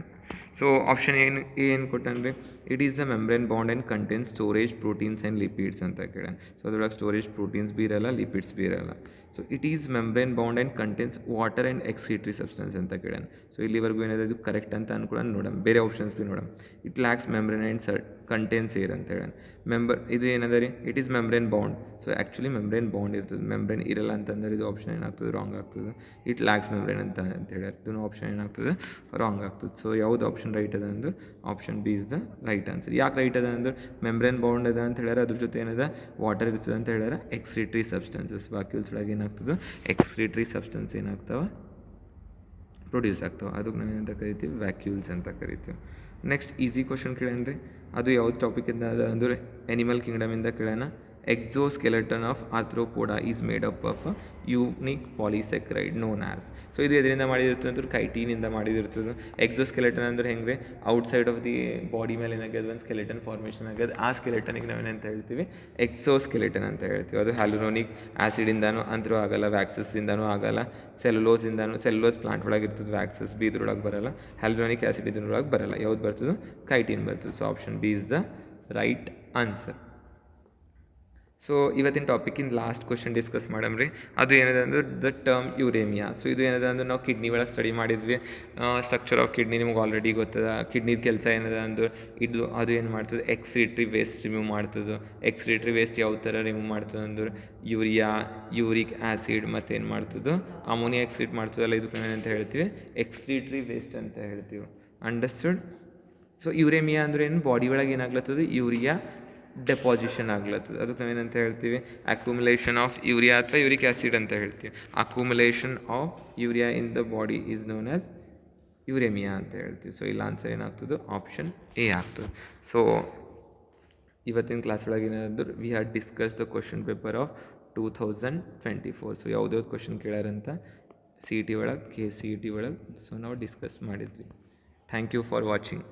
So option ಏನು ಕೊಟ್ಟಂದ್ರೆ it is the membrane bound and content storage proteins and lipids ಅಂತ ಕೇಳೋಣ. ಸೊ ಅದ್ರೊಳಗೆ ಸ್ಟೋರೇಜ್ ಪ್ರೋಟೀನ್ಸ್ ಬಿ ಇರಲ್ಲ, ಲಿಪಿಡ್ಸ್ ಬಿ ಇರಲ್ಲ. So it is membrane bound and contents water and excretory substance ಅಂತ ಕೇಳೋಣ. ಸೊ ಇಲ್ಲಿವರೆಗೂ ಏನಾದರೂ ಇದು ಕರೆಕ್ಟ್ ಅಂತ ಅನ್ಕೊಳ್ಳೋಣ. ನೋಡೋಣ ಬೇರೆ ಆಪ್ಷನ್ಸ್ ಬಿ ನೋಡೋಣ. It lakhs membrane and contains air ಅಂತ ಹೇಳೋಣ. ಇದು ಏನದ ರೀ? It is membrane bond. So actually membrane bond ಇರ್ತದೆ, ಮೆಂಬ್ರೇನ್ ಇರಲ್ಲ ಅಂತಂದ್ರೆ ಇದು ಆಪ್ಷನ್ ಏನಾಗ್ತದೆ? ರಾಂಗ್ ಆಗ್ತದೆ. ಇಟ್ ಲ್ಯಾಕ್ಸ್ ಮೆಂಬ್ರೇನ್ ಅಂತ ಹೇಳ್ಯಾರ. ಇದು ಆಪ್ಷನ್ ಏನಾಗ್ತದೆ? ರಾಂಗ್ ಆಗ್ತದೆ. ಸೊ ಯಾವ ಯಾವುದು ಆಪ್ಷನ್ ರೈಟ್ ಅದ ಅಂದ್ರೆ option B is the right answer. ಯಾಕೆ ರೈಟ್ ಅದ ಅಂದ್ರೆ ಮೆಂಬ್ರೇನ್ ಬೌಂಡ್ ಅದ ಅಂತ ಹೇಳ್ಯಾರ, ಅದ್ರ ಜೊತೆ ಏನದ ವಾಟರ್ ಇರ್ತದೆ ಅಂತ ಹೇಳ್ಯಾರ. ಎಕ್ಸ್ಕ್ರಿಟರಿ ಸಬ್ಸ್ಟೆನ್ಸಸ್ ವ್ಯಾಕ್ಯೂಲ್ಸ್ ಒಳಗೆ ಏನಾಗ್ತದೆ, ಎಕ್ಸ್ಕ್ರಿಟರಿ ಸಬ್ಸ್ಟೆನ್ಸ್ ಏನಾಗ್ತಾವೆ, ಪ್ರೊಡ್ಯೂಸ್ ಆಗ್ತಾವೆ. ಅದಕ್ಕೆ ನಾವು ಏನಂತ ಕರಿತೀವಿ, ವ್ಯಾಕ್ಯೂಲ್ಸ್ ಅಂತ ಕರಿತೀವಿ. ನೆಕ್ಸ್ಟ್ ಈಸಿ ಕ್ವಶನ್ ಕೇಳೇನ್ರಿ, ಅದು ಯಾವ್ದು ಟಾಪಿಕಿಂದ ಅದ ಅಂದ್ರೆ ಎನಿಮಲ್ ಕಿಂಗ್ಡಮಿಂದ ಕೇಳೋಣ. Exoskeleton of Arthropoda is made up of unique polysaccharide known as. So ಇದು ಎದರಿಂದ ಮಾಡಿದಿರ್ತದೆ ಅಂದ್ರೆ ಕೈಟೀನಿಂದ ಮಾಡಿದಿರ್ತದೆ. ಎಕ್ಸೋಸ್ಕೆಲೆಟನ್ ಅಂದ್ರೆ ಹೆಂಗೆ, ಔಟ್ಸೈಡ್ ಆಫ್ ದಿ ಬಾಡಿ ಮೇಲೆ ಏನಾಗ್ಯದ ಒಂದು ಸ್ಕೆಲೆಟನ್ ಫಾರ್ಮೇಷನ್ ಆಗ್ಯದ. ಆ ಸ್ಕೆಲೆಟನಿಗೆ ನಾವೇನಂತ ಹೇಳ್ತೀವಿ, ಎಕ್ಸೋಸ್ಕೆಲೆಟನ್ ಅಂತ ಹೇಳ್ತೀವಿ. ಅದು ಹ್ಯಾಲುರೋನಿಕ್ ಆ್ಯಸಿಡಿಂದನೂ ಅಂತರೂ ಆಗಲ್ಲ, ವ್ಯಾಕ್ಸಸ್ಸಿಂದನೂ ಆಗಲ್ಲ, ಸೆಲ್ಯುಲೋಸ್ ಪ್ಲಾಂಟ್ ಒಳಗೆ ಇರ್ತದೆ, ವ್ಯಾಕ್ಸಸ್ ಬಿ ಇದ್ರೊಳಗೆ ಬರಲ್ಲ, ಹ್ಯಾಲುರೋನಿಕ್ ಆ್ಯಸಿಡ್ ಇದ್ರೊಳಗೆ ಬರಲ್ಲ. ಯಾವ್ದು ಬರ್ತದೆ, ಕೈಟೀನ್ ಬರ್ತದೆ. So option B is the right answer. So ಇವತ್ತಿನ ಟಾಪಿಕಿಂದ ಲಾಸ್ಟ್ ಕ್ವಶನ್ ಡಿಸ್ಕಸ್ ಮಾಡಮ್ರಿ. ಅದು ಏನಿದೆ ಅಂದ್ರೆ ದ ಟರ್ಮ್ ಯುರೇಮಿಯಾ. ಸೊ ಇದು ಏನಿದೆ ಅಂದ್ರೆ ನಾವು ಕಿಡ್ನಿ ಒಳಗೆ ಸ್ಟಡಿ ಮಾಡಿದ್ವಿ. ಸ್ಟ್ರಕ್ಚರ್ ಆಫ್ ಕಿಡ್ನಿ ನಿಮ್ಗೆ ಆಲ್ರೆಡಿ ಗೊತ್ತದ. ಕಿಡ್ನಿದ ಕೆಲಸ ಏನಿದೆ ಅಂದ್ರೆ ಅದು ಏನು ಮಾಡ್ತದೆ, ಎಕ್ಸ್ಕ್ರಿಟರಿ ವೇಸ್ಟ್ ರಿಮೂವ್ ಮಾಡ್ತದೆ. ಎಕ್ಸ್ಕ್ರಿಟರಿ ವೇಸ್ಟ್ ಯಾವ ಥರ ರಿಮೂವ್ ಮಾಡ್ತದೆ ಅಂದ್ರೆ ಯೂರಿಯಾ, ಯೂರಿಕ್ ಆ್ಯಸಿಡ್ ಮತ್ತು ಏನು ಮಾಡ್ತದೆ, ಅಮೋನಿಯಾ ಎಕ್ಸ್ಕ್ರೀಟ್ ಮಾಡ್ತದಲ್ಲ, ಇದಕ್ಕೆ ಏನಂತ ಹೇಳ್ತೀವಿ, ಎಕ್ಸ್ಕ್ರಿಟರಿ ವೇಸ್ಟ್ ಅಂತ ಹೇಳ್ತೀವಿ. ಅಂಡರ್ಸ್ಟುಡ್. ಸೊ ಯುರೇಮಿಯಾ ಅಂದ್ರೆ ಏನು, ಬಾಡಿ ಒಳಗೆ ಏನಾಗ್ಲತ್ತದ, ಯೂರಿಯಾ ಡೆಪಾಸಿಷನ್ ಆಗ್ಲತ್ತದ. ಅದಕ್ಕೆ ನಾವೇನಂತ ಹೇಳ್ತೀವಿ, ಅಕ್ಯುಮುಲೇಷನ್ ಆಫ್ ಯೂರಿಯಾ ಅಥವಾ ಯೂರಿಕ್ ಆ್ಯಸಿಡ್ ಅಂತ ಹೇಳ್ತೀವಿ. Accumulation of urea in the body is known as uremia ಅಂತ ಹೇಳ್ತೀವಿ. ಸೊ ಇಲ್ಲ ಆನ್ಸರ್ ಏನಾಗ್ತದೆ, ಆಪ್ಷನ್ ಎ ಆಗ್ತದೆ. ಸೊ ಇವತ್ತಿನ ಕ್ಲಾಸ್ ಒಳಗೆ ಏನಾದ್ರು we had discuss the question paper of 2024. So ಯಾವುದ್ಯಾವ್ದು ಕ್ವಶನ್ ಕೇಳ್ಯಾರಂತ CET ಒಳಗೆ, KCET ಒಳಗೆ. ಸೊ ನಾವು ಡಿಸ್ಕಸ್ ಮಾಡಿದ್ವಿ. Thank you for watching.